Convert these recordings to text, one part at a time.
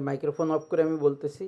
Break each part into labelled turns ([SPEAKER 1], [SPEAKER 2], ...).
[SPEAKER 1] Microphone of করে আমি বলতেছি।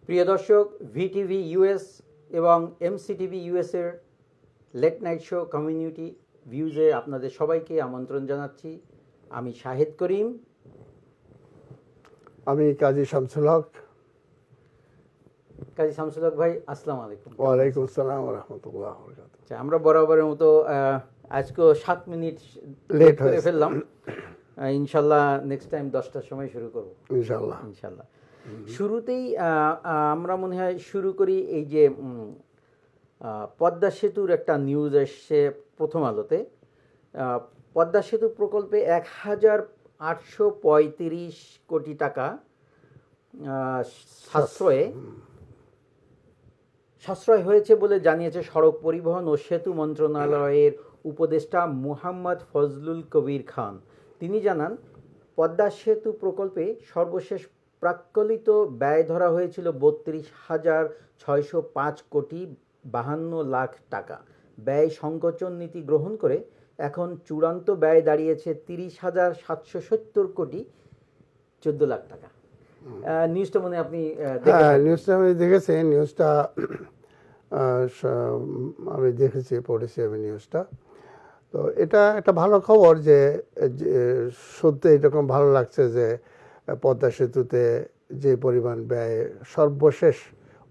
[SPEAKER 1] প্রিয় দর্শক, ভিটিভি ইউএস এবং এমসিটিভি ইউএসের লেট নাইট শো কমিউনিটি ভিউজে আপনাদের সবাইকে আমন্ত্রণ জানাচ্ছি। আমি শাহেদ করিম।
[SPEAKER 2] আমি কাজী শামসুল হক।
[SPEAKER 1] কাজী শামসুল হক ভাই, আসসালামু আলাইকুম।
[SPEAKER 2] ওয়ালাইকুম আসসালাম ওয়া রাহমাতুল্লাহি ওয়া বারাকাতুহু।
[SPEAKER 1] আচ্ছা, আমরা বরাবরের মতো আজকেও 7 মিনিট
[SPEAKER 2] লেট
[SPEAKER 1] করে ফেললাম। ইনশাল্লাহ নেক্সট টাইম 10টার সময় শুরু করব ইনশাল্লাহ। শুরুতেই আমরা মনে হয় শুরু করি। এই যে পদ্মা সেতুর একটা নিউজ এসছে প্রথম আলোতে। পদ্মা সেতু প্রকল্পে 1835 কোটি টাকা সাশ্রয় হয়েছে বলে জানিয়েছে সড়ক পরিবহন ও সেতু মন্ত্রণালয়ের উপদেষ্টা মুহাম্মদ ফজলুল কবির খান। তিনি জানান, পদ্মা সেতু প্রকল্পে সর্বশেষ প্রাক্কলিত ব্যয় ধরা হয়েছিল 32,605 কোটি 52 লাখ টাকা। ব্যয় সংকোচন নীতি গ্রহণ করে এখন চূড়ান্ত ব্যয় দাঁড়িয়েছে 30,770 কোটি 14 লাখ টাকা। নিউজটা মনে আপনি
[SPEAKER 2] নিউজটা আমি দেখেছি। নিউজটা আমি দেখেছি, পড়েছি আমি নিউজটা। তো এটা একটা ভালো খবর যে সত্যি এরকম ভালো লাগছে যে পদ্মা সেতুতে যে পরিমাণ ব্যয় সর্বশেষ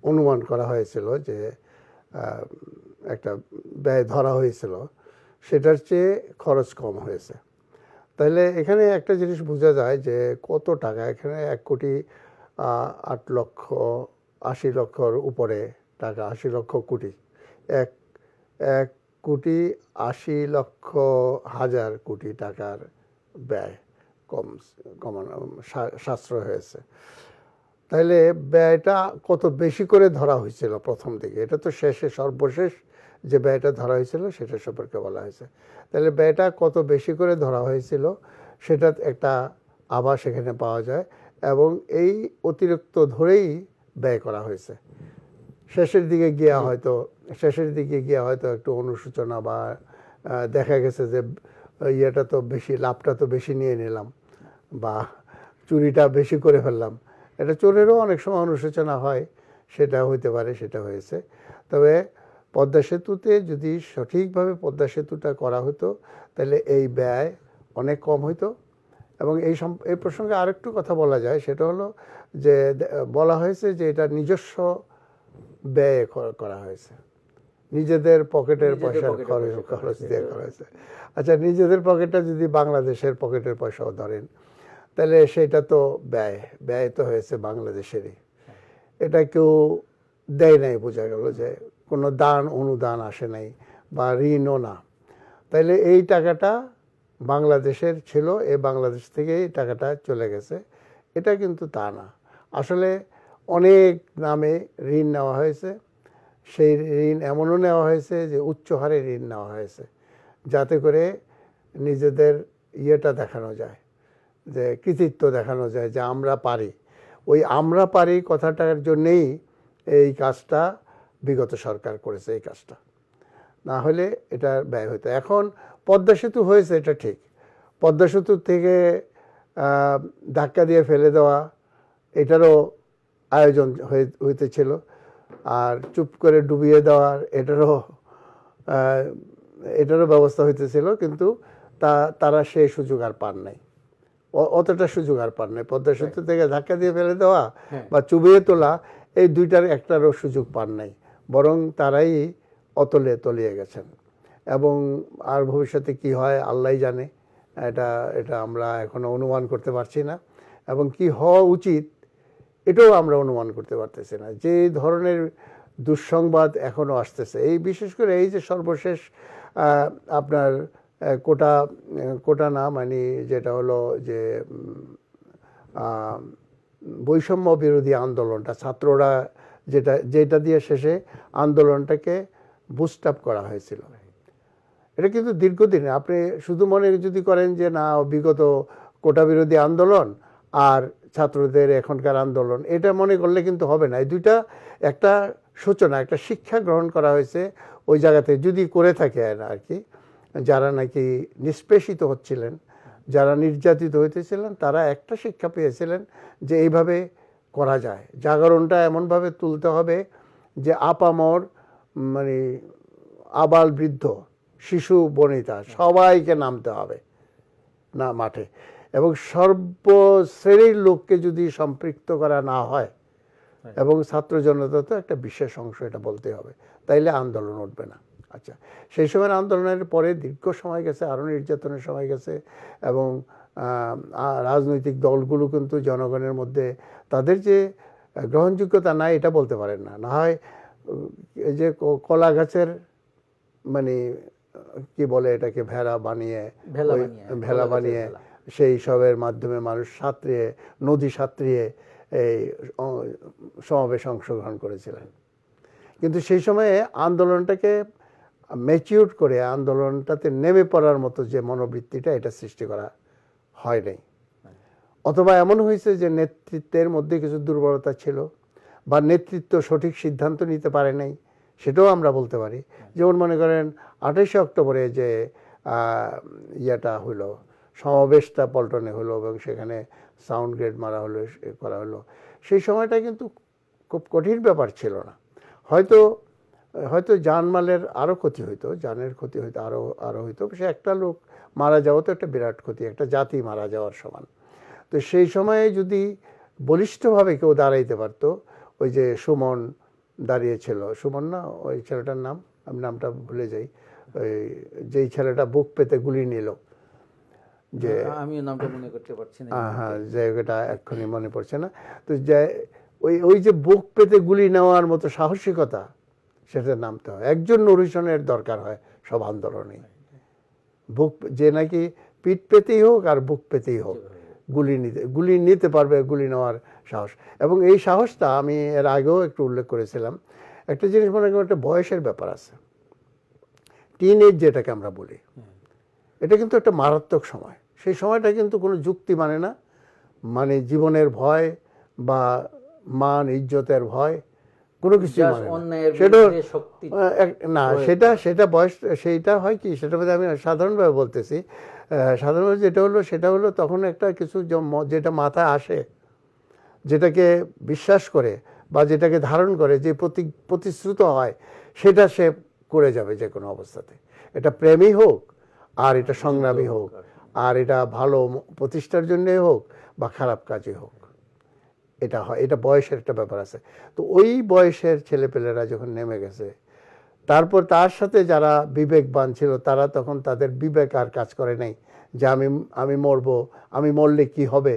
[SPEAKER 2] অনুমান করা হয়েছিল, যে একটা ব্যয় ধরা হয়েছিল, সেটার চেয়ে খরচ কম হয়েছে। তাহলে এখানে একটা জিনিস বোঝা যায় যে কত টাকা এখানে 1,08,80,00,000-র উপরে টাকা, 80,00,000 কোটি, 1,80,00,000 কোটি টাকার ব্যয় সাশ্রয় হয়েছে। তাহলে ব্যয়টা কত বেশি করে ধরা হয়েছিল প্রথম দিকে, এটা তো সর্বশেষ যে ব্যয়টা ধরা হয়েছিল সেটা সম্পর্কে বলা হয়েছে। তাহলে ব্যয়টা কত বেশি করে ধরা হয়েছিল সেটা একটা আভাস সেখানে পাওয়া যায়, এবং এই অতিরিক্ত ধরেই ব্যয় করা হয়েছে। শেষের দিকে গিয়ে হয়তো একটু অনুশোচনা বা দেখা গেছে যে ইয়েটা তো বেশি, লাভটা তো বেশি নিয়ে নিলাম বা চুরিটা বেশি করে ফেললাম, এটা চোরেরও অনেক সময় অনুশোচনা হয়, সেটা হইতে পারে, সেটা হয়েছে। তবে পদ্মা সেতুতে যদি সঠিকভাবে পদ্মা সেতুটা করা হতো তাহলে এই ব্যয় অনেক কম হইতো। এবং এই প্রসঙ্গে আরেকটু কথা বলা যায়, সেটা হলো যে বলা হয়েছে যে এটা নিজস্ব ব্যয় করা হয়েছে, নিজেদের পকেটের পয়সা খরচ দিয়ে করা হয়েছে। আচ্ছা, নিজেদের পকেটটা যদি বাংলাদেশের পকেটের পয়সাও ধরেন, তাহলে সেটা তো ব্যয় তো হয়েছে বাংলাদেশেরই। এটা কেউ দেয় নাই, বোঝা গেল যে কোনো অনুদান আসে নাই বা ঋণও না। তাইলে এই টাকাটা বাংলাদেশের ছিল, এই বাংলাদেশ থেকেই টাকাটা চলে গেছে, এটা কিন্তু তা না। আসলে অনেক নামে ঋণ নেওয়া হয়েছে। সেই ঋণ এমনও নেওয়া হয়েছে যে উচ্চ হারে ঋণ নেওয়া হয়েছে, যাতে করে নিজেদের ইয়েটা দেখানো যায়, যে কৃতিত্ব দেখানো যায় যে আমরা পারি। ওই আমরা পারি কথাটার জন্যেই এই কাজটা বিগত সরকার করেছে এই কাজটা, না হলে এটা ব্যয় হতো। এখন পদ্মা সেতু হয়েছে, এটা ঠিক, পদ্মা সেতু থেকে ধাক্কা দিয়ে ফেলে দেওয়া এটারও আয়োজন হইতেছিল, আর চুপ করে ডুবিয়ে দেওয়ার এটারও ব্যবস্থা হইতেছিল, কিন্তু তারা সেই সুযোগ আর পান নাই, অতটা সুযোগ আর পান নাই। পদ্মা সেতু থেকে ধাক্কা দিয়ে ফেলে দেওয়া বা চুবিয়ে তোলা, এই দুইটার একটারও সুযোগ পান নাই, বরং তারাই অতলে তলিয়ে গেছেন। এবং আর ভবিষ্যতে কি হয় আল্লাহই জানে, এটা আমরা এখনো অনুমান করতে পারছি না, এবং কি হওয়া উচিত এটাও আমরা অনুমান করতে পারতেছি না। যে ধরনের দুঃসংবাদ এখনো আসতেছে, এই বিশেষ করে এই যে সর্বশেষ আপনার কোটা না মানে যেটা হলো যে বৈষম্য বিরোধী আন্দোলনটা, ছাত্ররা যেটা দিয়ে শেষে আন্দোলনটাকে বুস্ট আপ করা হয়েছিল, এটা কিন্তু দীর্ঘদিনে আপনি শুধু মনে যদি করেন যে না বিগত কোটা বিরোধী আন্দোলন আর ছাত্রদের এখনকার আন্দোলন, এটা মনে করলে কিন্তু হবে না। এই দুইটা একটা সূচনা, একটা শিক্ষা গ্রহণ করা হয়েছে ওই জায়গাতে, যদি করে থাকে আর কি, যারা নাকি নিষ্পেষিত হচ্ছিলেন, যারা নির্যাতিত হইতেছিলেন, তারা একটা শিক্ষা পেয়েছিলেন যে এইভাবে করা যায়। জাগরণটা এমনভাবে তুলতে হবে যে আপামর মানে আবাল বৃদ্ধ শিশু বনিতা সবাইকে নামতে হবে না মাঠে, এবং সর্বশ্রেণীর লোককে যদি সম্পৃক্ত করা না হয়, এবং ছাত্র জনতা তো একটা বিশেষ অংশ, এটা বলতে হবে, তাইলে আন্দোলন উঠবে না। আচ্ছা, সেই সময়ের আন্দোলনের পরে দীর্ঘ সময় গেছে, আরও নির্যাতনের সময় গেছে, এবং রাজনৈতিক দলগুলো কিন্তু জনগণের মধ্যে তাদের যে গ্রহণযোগ্যতা নাই এটা বলতে পারেন না। না হয় এই যে কলা গাছের মানে কি বলে এটাকে ভেলা বানিয়ে সেই সবের মাধ্যমে মানুষ সাঁতরিয়ে, নদী সাঁতরিয়ে এই সমাবেশে অংশগ্রহণ করেছিলেন। কিন্তু সেই সময়ে আন্দোলনটাকে ম্যাচিউর করে আন্দোলনটাতে নেমে পড়ার মতো যে মনোবৃত্তিটা, এটা সৃষ্টি করা হয় নাই। অথবা এমন হয়েছে যে নেতৃত্বের মধ্যে কিছু দুর্বলতা ছিল, বা নেতৃত্ব সঠিক সিদ্ধান্ত নিতে পারে নাই, সেটাও আমরা বলতে পারি। যেমন মনে করেন 28শে অক্টোবরে যে ইয়েটা হলো, সমাবেশটা পল্টনে হলো এবং সেখানে সাউন্ড গ্রেড মারা হলো, করা হলো, সেই সময়টা কিন্তু খুব কঠিন ব্যাপার ছিল না। হয়তো জানমালের আরও ক্ষতি হইতো, জানের ক্ষতি হইতো, আরও হইতো। সে একটা লোক মারা যাওয়া তো একটা বিরাট ক্ষতি, একটা জাতি মারা যাওয়ার সমান। তো সেই সময়ে যদি বলিষ্ঠভাবে কেউ দাঁড়াইতে পারতো, ওই যে সুমন দাঁড়িয়েছিল, সুমন না ওই ছেলেটার নাম, আমি নামটা ভুলে যাই, ওই যেই ছেলেটা বুক পেতে গুলি নিল, যে
[SPEAKER 1] আমি নামটা মনে করতে পারছি না,
[SPEAKER 2] হ্যাঁ জায়গাটা এক্ষুনি মনে পড়ছে না। তো যে ওই যে বুক পেতে গুলি নেওয়ার মতো সাহসিকতা, সেটা নামতে হয়। একজন নূর হোসেনের দরকার হয় সব আন্দোলনে, যে নাকি পিঠ পেতেই হোক আর বুক পেতেই হোক গুলি নিতে পারবে, গুলি নেওয়ার সাহস। এবং এই সাহসটা আমি এর আগেও একটু উল্লেখ করেছিলাম। একটা জিনিস মনে করেন, একটা বয়সের ব্যাপার আছে, টিন এজ যেটাকে আমরা বলি, এটা কিন্তু একটা মারাত্মক সময়। সেই সময়টা কিন্তু কোনো যুক্তি মানে না, মানে জীবনের ভয় বা মান ইজ্জতের ভয় কোনো কিছু না। সেটা বয়স, সেইটা হয় কি, সেটা মধ্যে আমি সাধারণভাবে বলতেছি, সাধারণভাবে সেটা হলো তখন একটা কিছু যেটা মাথায় আসে, যেটাকে বিশ্বাস করে বা যেটাকে ধারণ করে, যে প্রতিশ্রুত হয়, সেটা সে করে যাবে যে কোনো অবস্থাতে। এটা প্রেমই হোক, আর এটা সংগ্রামী হোক, আর এটা ভালো প্রতিষ্ঠার জন্যই হোক বা খারাপ কাজই হোক, এটা হয়। এটা বয়সের একটা ব্যাপার আছে। তো ওই বয়সের ছেলেপেলেরা যখন নেমে গেছে, তারপর তার সাথে যারা বিবেকবান ছিল, তারা তখন তাদের বিবেক আর কাজ করে নাই যে আমি মরবো, আমি মরলে কি হবে,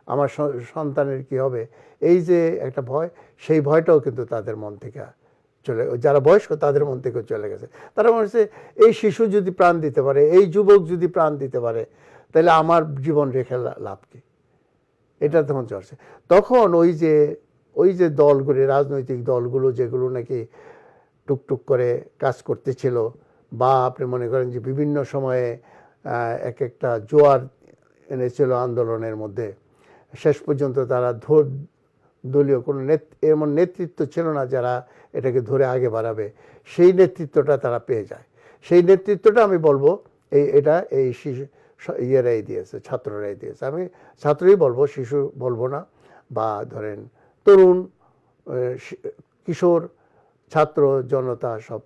[SPEAKER 2] আমার সন্তানের কি হবে, এই যে একটা ভয়, সেই ভয়টাও কিন্তু তাদের মন থেকে যারা বয়স্ক তাদের মন থেকেও চলে গেছে। তারা মনে হচ্ছে এই শিশু যদি প্রাণ দিতে পারে, এই যুবক যদি প্রাণ দিতে পারে, তাহলে আমার জীবন রেখে লাভ কি, এটা তখন চলছে। তখন ওই যে দলগুলি, রাজনৈতিক দলগুলো যেগুলো নাকি টুকটুক করে কাজ করতেছিল, বা আপনি মনে করেন যে বিভিন্ন সময়ে এক একটা জোয়ার এনেছিল আন্দোলনের মধ্যে, শেষ পর্যন্ত তারা দলীয় কোনো এমন নেতৃত্ব ছিল না যারা এটাকে ধরে আগে বাড়াবে, সেই নেতৃত্বটা তারা পেয়ে যায়। সেই নেতৃত্বটা আমি বলবো এই শিশু ইয়েরাই দিয়েছে, ছাত্ররাই দিয়েছে। আমি ছাত্রই বলবো, শিশু বলবো না, বা ধরেন তরুণ, কিশোর, ছাত্র জনতা, সব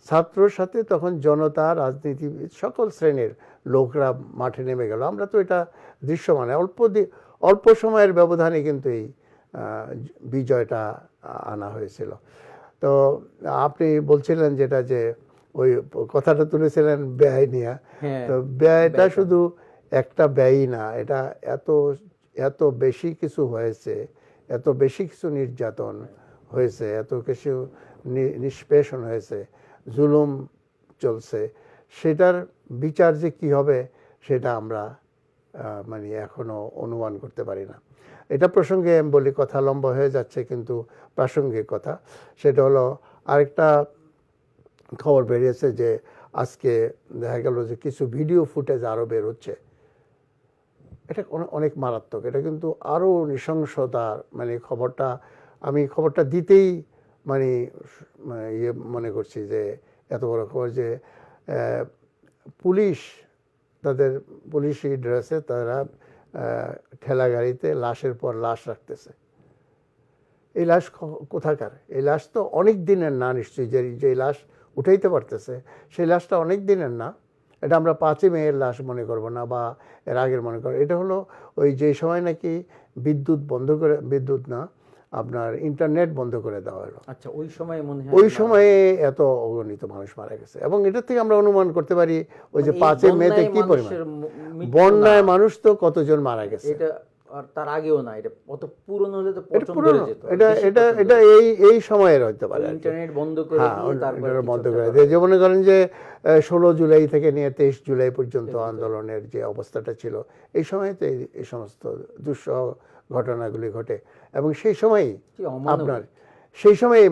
[SPEAKER 2] ছাত্রর সাথে তখন জনতা, রাজনীতিবিদ, সকল শ্রেণীর লোকরা মাঠে নেমে গেল। আমরা তো এটা দৃশ্যমান, অল্প সময়ের ব্যবধানে কিন্তু এই বিজয়টা আনা হয়েছিল। তো আপনি বলছিলেন যেটা, যে ওই কথাটা তুলেছিলেন ব্যয় নিয়ে, তো ব্যয়টা শুধু একটা ব্যয়ই না, এটা এত বেশি কিছু হয়েছে, এত বেশি কিছু নির্যাতন হয়েছে, এত কিছু নিষ্পেষণ হয়েছে, জুলুম চলছে, সেটার বিচার যে কি হবে সেটা আমরা মানে এখনো অনুমান করতে পারি না। এটা প্রসঙ্গে আমি বলি, কথা লম্বা হয়ে যাচ্ছে কিন্তু প্রাসঙ্গিক কথা। সেটা হলো, আরেকটা খবর বেরিয়েছে যে আজকে দেখা গেল যে কিছু ভিডিও ফুটেজ আরও বের হচ্ছে। এটা অনেক মারাত্মক, এটা কিন্তু আরও নৃশংসতার, মানে আমি খবরটা দিতেই মানে ইয়ে মনে করছি যে এত বড় খবর, যে পুলিশ তাদের পুলিশি ড্রেসে তারা ঠেলা গাড়িতে লাশের পর লাশ রাখতেছে। এই লাশ কোথাকার? এই লাশ তো অনেক দিনের না নিশ্চয়ই, যে লাশ উঠাইতে পারতেছে সেই লাশটা অনেক দিনের না। এটা আমরা 5ই মেয়ের লাশ মনে করব না, বা এর আগের মনে করব। এটা হলো ওই যে সময় নাকি বিদ্যুৎ না, আপনার ইন্টারনেট বন্ধ করে দেওয়া হলো।
[SPEAKER 1] আচ্ছা, ওই সময় মনে হয়
[SPEAKER 2] ওই সময়ে এত অগণিত মানুষ মারা গেছে। এবং এটা থেকে আমরা অনুমান করতে পারি ওই যে 5ই মেতে কি পরিমাণ বন্যায় মানুষ তো কতজন মারা গেছে।
[SPEAKER 1] এটা আর তার আগেও না, এটা কত পুরনো হলে তো
[SPEAKER 2] এটা এই সময়ের হতে পারে,
[SPEAKER 1] ইন্টারনেট বন্ধ করে দিয়ে তারপরে
[SPEAKER 2] বন্ধ করে দিয়ে, যে মনে করেন যে 16 জুলাই থেকে নিয়ে 23 জুলাই পর্যন্ত আন্দোলনের যে অবস্থাটা ছিল, এই সময়তে এই সমস্ত দুঃসহ ঘটনাগুলি ঘটে। এবং সেই সময়ই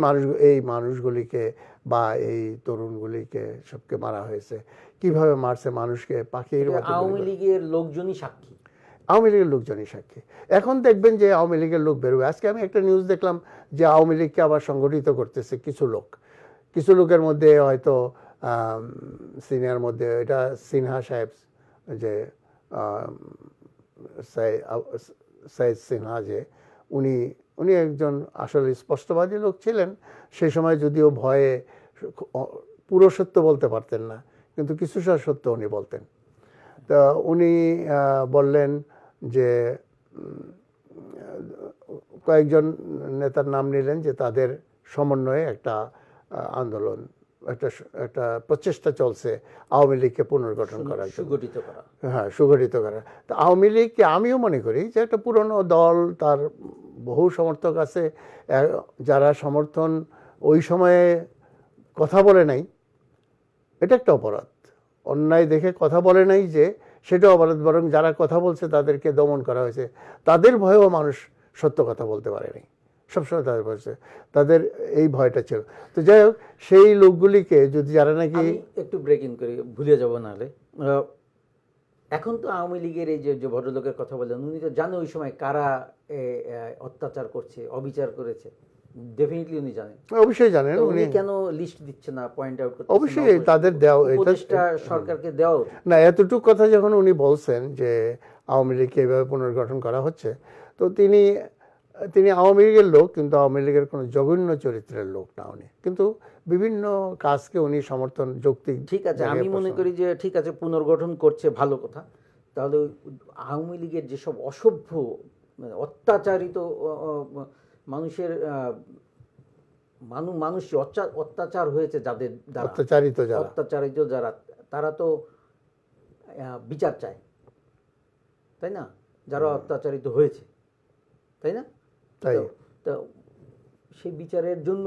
[SPEAKER 2] এই মানুষগুলিকে বা এই তরুণগুলিকে সবকে মারা হয়েছে। কিভাবে মারছে মানুষকে, পাখির মতো।
[SPEAKER 1] আওয়ামী লীগের লোকজনই সাক্ষী,
[SPEAKER 2] আওয়ামী লীগের লোকজনই সাক্ষী। এখন দেখবেন যে আওয়ামী লীগের লোক বেরোবে। আজকে আমি একটা নিউজ দেখলাম যে আওয়ামী লীগকে আবার সংগঠিত করতেছে কিছু লোকের মধ্যে, হয়তো সিনিয়র মধ্যে, এটা সিনহা সাহেব, যে সাইদ সিনহা, যে উনি একজন আসলে স্পষ্টবাদী লোক ছিলেন সেই সময়, যদিও ভয়ে পুরো সত্য বলতে পারতেন না, কিন্তু কিছু সত্য উনি বলতেন। তা উনি বললেন যে কয়েকজন নেতার নাম নিলেন, যে তাদের সমন্বয়ে একটা আন্দোলন, একটা প্রচেষ্টা চলছে আওয়ামী লীগকে পুনর্গঠন করার জন্য, সুগঠিত করা। তো আওয়ামী লীগকে আমিও মনে করি যে একটা পুরনো দল, তার বহু সমর্থক আছে, যারা সমর্থন ওই সময়ে কথা বলে নাই, এটা একটা অপরাধ। অন্যায় দেখে কথা বলে নাই যে সেটা অপরাধ, বরং যারা কথা বলছে তাদেরকে দমন করা হয়েছে। তাদের ভয়েও মানুষ সত্য কথা বলতে পারেনি, সবসময় তাদের এই ভয়টা ছিল। তো যাই হোক, সেই লোকগুলিকে যদি যারা নাকি,
[SPEAKER 1] একটু ব্রেক ইন করি, ভুলে যাবো নাহলে। এখন তো আওয়ামী লীগের এই যে ভদ্রলোকের কথা বললেন, উনি তো জানে ওই সময় কারা অত্যাচার করছে, অবিচার করেছে, ডেফিনেটলি উনি জানেন,
[SPEAKER 2] অবশ্যই জানেন।
[SPEAKER 1] উনি কেন লিস্ট দিচ্ছে না, পয়েন্ট আউট করতে?
[SPEAKER 2] অবশ্যই তাদের দেওয়া,
[SPEAKER 1] উপদেষ্টা সরকারকে দেওয়া
[SPEAKER 2] না। এতটুকু কথা যখন উনি বলছেন যে আওয়ামী লীগকে এভাবে পুনর্গঠন করা হচ্ছে, তো তিনি আওয়ামী লীগের লোক, কিন্তু আওয়ামী লীগের কোনো জঘন্য চরিত্রের লোক না উনি, কিন্তু বিভিন্ন কাজকে উনি সমর্থন, যৌক্তিক।
[SPEAKER 1] ঠিক আছে, আমি মনে করি যে ঠিক আছে, পুনর্গঠন করছে, ভালো কথা। তাহলে আওয়ামী লীগের যেসব অসভ্য, অত্যাচারিত মানুষের মানুষ অত্যাচার হয়েছে, যাদের দ্বারা অত্যাচারিত যারা, তারা তো বিচার চায়, তাই না? যারা অত্যাচারিত হয়েছে, তাই না? তো সেই বিচারের জন্য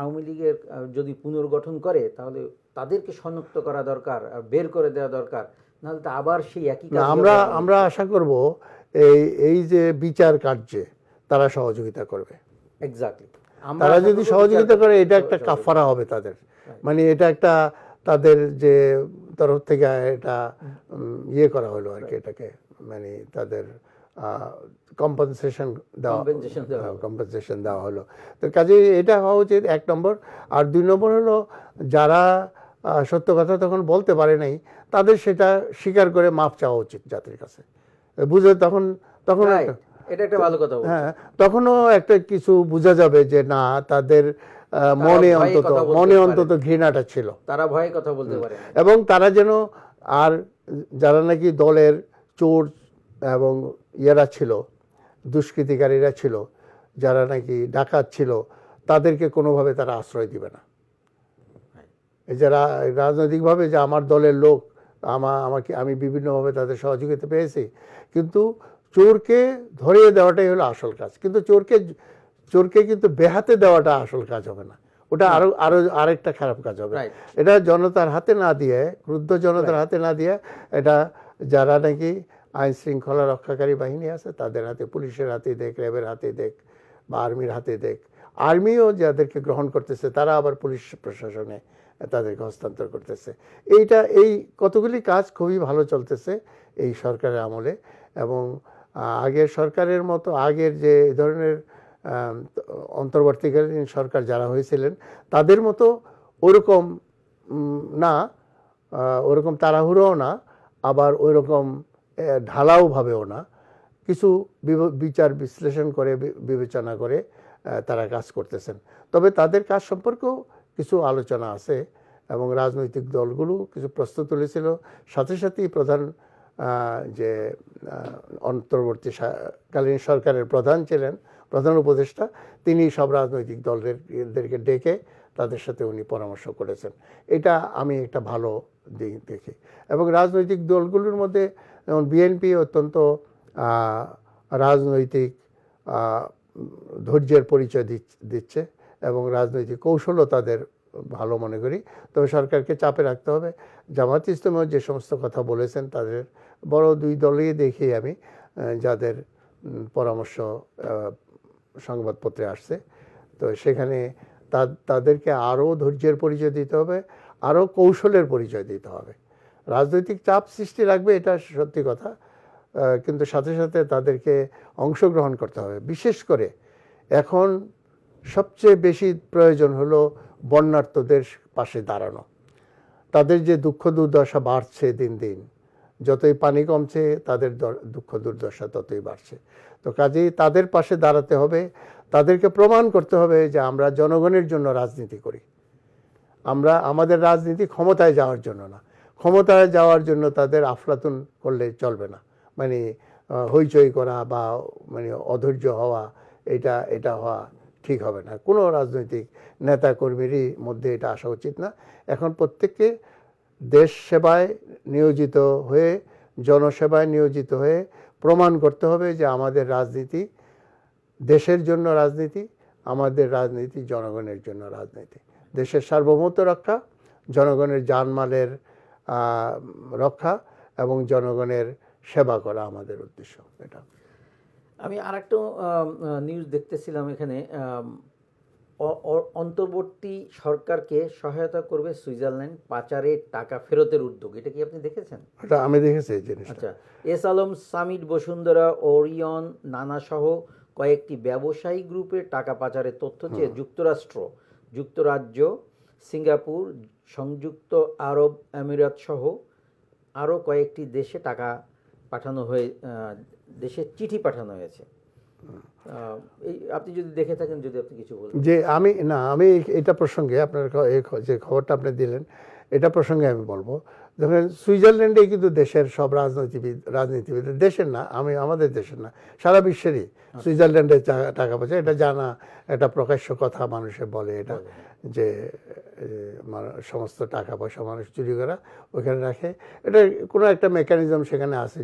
[SPEAKER 1] আওয়ামী লীগের যদি পুনর্গঠন করে, তাহলে তাদেরকে শনাক্ত করা দরকার, বের করে দেওয়া দরকার, নাহলে তো আবার সেই একই কাজ।
[SPEAKER 2] আমরা আশা করব এই যে বিচার কার্যে তারা সহযোগিতা করবে।
[SPEAKER 1] এক্স্যাক্টলি,
[SPEAKER 2] তারা যদি সহযোগিতা করে, এটা একটা কাফারা হবে তাদের, মানে এটা একটা তাদের যে তরফ থেকে এটা ইয়ে করা হলো আর কি, এটাকে মানে তাদের কম্পেনসেশন
[SPEAKER 1] Compensation দেওয়া হলো।
[SPEAKER 2] কম্পেনসেশন দেওয়া হলো। তো কাজে এটা হওয়া উচিত 1 নম্বর। আর 2 নম্বর হলো যারা সত্য কথা তখন বলতে পারে নাই তাদের সেটা স্বীকার করে মাপ চাওয়া উচিত জাতির কাছে, বুঝে তখন তখন
[SPEAKER 1] Right, এটা একটা ভালো কথা বলছেন।
[SPEAKER 2] হ্যাঁ, তখনও একটা কিছু বোঝা যাবে যে না তাদের মনে
[SPEAKER 1] ভয়ে
[SPEAKER 2] অন্তত
[SPEAKER 1] কথা বলতে পারে।
[SPEAKER 2] ঘৃণাটা ছিল,
[SPEAKER 1] তারা ভয়ে কথা বলতে পারে না।
[SPEAKER 2] এবং তারা যেন আর যারা নাকি দলের চোর এবং ইয়েরা ছিল, দুষ্কৃতিকারীরা ছিল, যারা নাকি ডাকাত ছিল, তাদেরকে কোনোভাবে তারা আশ্রয় দিবে না। এই যারা রাজনৈতিকভাবে যে আমার দলের লোক, আমাকে আমি বিভিন্নভাবে তাদের সহযোগিতা পেয়েছি, কিন্তু চোরকে ধরিয়ে দেওয়াটাই হলো আসল কাজ। কিন্তু চোরকে কিন্তু বেহাতে দেওয়াটা আসল কাজ হবে না, ওটা আরেকটা খারাপ কাজ হবে।
[SPEAKER 1] Right.
[SPEAKER 2] এটা জনতার হাতে না দিয়ে, ক্রুদ্ধ জনতার হাতে না দিয়ে, এটা যারা নাকি আইন শৃঙ্খলা রক্ষাকারী বাহিনী আছে তাদের হাতে, পুলিশের হাতে দেখ, র্যাবের হাতে দেখ, বা আর্মির হাতে দেখ। আর্মিও যাদেরকে গ্রহণ করতেছে তারা আবার পুলিশ প্রশাসনে তাদেরকে হস্তান্তর করতেছে। এই কতগুলি কাজ খুবই ভালো চলতেছে এই সরকারের আমলে। এবং আগের সরকারের মতো, আগের যে ধরনের অন্তর্বর্তীকালীন সরকার যারা হয়েছিলেন তাদের মতো ওরকম না, ওরকম তাড়াহুড়োও না, আবার ওইরকম ঢালাওভাবেও না। কিছু বিচার বিশ্লেষণ করে, বিবেচনা করে তারা কাজ করতেছেন। তবে তাদের কাজ সম্পর্কেও কিছু আলোচনা আছে, এবং রাজনৈতিক দলগুলো কিছু প্রশ্ন তুলেছিল। সাথে সাথেই প্রধান যে অন্তর্বর্তীকালীন সরকারের প্রধান ছিলেন, প্রধান উপদেষ্টা, তিনি সব রাজনৈতিক দলদেরকে ডেকে তাদের সাথে উনি পরামর্শ করেছেন। এটা আমি একটা ভালো দিক দেখি। এবং রাজনৈতিক দলগুলোর মধ্যে যেমন বিএনপি অত্যন্ত রাজনৈতিক ধৈর্যের পরিচয় দিচ্ছে, এবং রাজনৈতিক কৌশলও তাদের ভালো মনে করি। তবে সরকারকে চাপে রাখতে হবে। জামাত ইসলামও যে সমস্ত কথা বলেছেন, তাদের বড় 2 দলই দেখি আমি, যাদের পরামর্শ সংবাদপত্রে আসছে। তো সেখানে তাদেরকে আরও ধৈর্যের পরিচয় দিতে হবে, আরও কৌশলের পরিচয় দিতে হবে। রাজনৈতিক চাপ সৃষ্টি রাখবে, এটা সত্যি কথা, কিন্তু সাথে সাথে তাদেরকে অংশগ্রহণ করতে হবে। বিশেষ করে এখন সবচেয়ে বেশি প্রয়োজন হলো বন্যার্তদের পাশে দাঁড়ানো। তাদের যে দুঃখ দুর্দশা বাড়ছে দিন দিন, যতই পানি কমছে তাদের দুঃখ দুর্দশা ততই বাড়ছে। তো কাজেই তাদের পাশে দাঁড়াতে হবে, তাদেরকে প্রমাণ করতে হবে যে আমরা জনগণের জন্য রাজনীতি করি। আমাদের রাজনীতি ক্ষমতায় যাওয়ার জন্য না। ক্ষমতায় যাওয়ার জন্য তাদের আফলাতুন করলে চলবে না, মানে হইচই করা বা মানে অধৈর্য হওয়া, এটা হওয়া ঠিক হবে না। কোনো রাজনৈতিক নেতা কর্মীরই মধ্যে এটা আসা উচিত না। এখন প্রত্যেককে দেশ সেবায় নিয়োজিত হয়ে, জনসেবায় নিয়োজিত হয়ে প্রমাণ করতে হবে যে আমাদের রাজনীতি দেশের জন্য রাজনীতি, আমাদের রাজনীতি জনগণের জন্য রাজনীতি। দেশের সার্বভৌমত্ব রক্ষা, জনগণের জানমালের রক্ষা এবং জনগণের সেবা করা আমাদের উদ্দেশ্য। এটা
[SPEAKER 1] আমি আরেকটা নিউজ দেখতেছিলাম এখানে, অন্তর্বর্তী সরকারকে সহায়তা করবে সুইজারল্যান্ড পাচারে টাকা ফেরতের উদ্যোগ। এটা কি আপনি দেখেছেন?
[SPEAKER 2] এটা আমি দেখেছি এই জিনিসটা।
[SPEAKER 1] আচ্ছা, S Alam, summit, Bashundhara, Orion, নানা সহ কয়েকটি ব্যবসায়ী গ্রুপের টাকা পাচারের তথ্য চেয়ে যুক্তরাষ্ট্র, যুক্তরাজ্য, সিঙ্গাপুর, সংযুক্ত আরব আমিরাত সহ আরও কয়েকটি দেশে টাকা পাঠানো হয়ে, দেশের চিঠি পাঠানো হয়েছে। এই আপনি যদি দেখে থাকেন, যদি আপনি কিছু বলেন।
[SPEAKER 2] যে আমি এটা প্রসঙ্গে আপনার যে খবরটা আপনি দিলেন, এটা প্রসঙ্গে আমি বলবো। দেখেন, সুইজারল্যান্ডে কিন্তু দেশের সব রাজনীতিবিদ, দেশের না, আমাদের দেশের না, সারা বিশ্বেরই সুইজারল্যান্ডে টাকা পয়সা, এটা জানা, এটা প্রকাশ্য কথা, মানুষে বলে এটা, যে সমস্ত টাকা পয়সা মানুষ চুরি করা ওখানে রাখে। এটা কোনো একটা মেকানিজম সেখানে আছে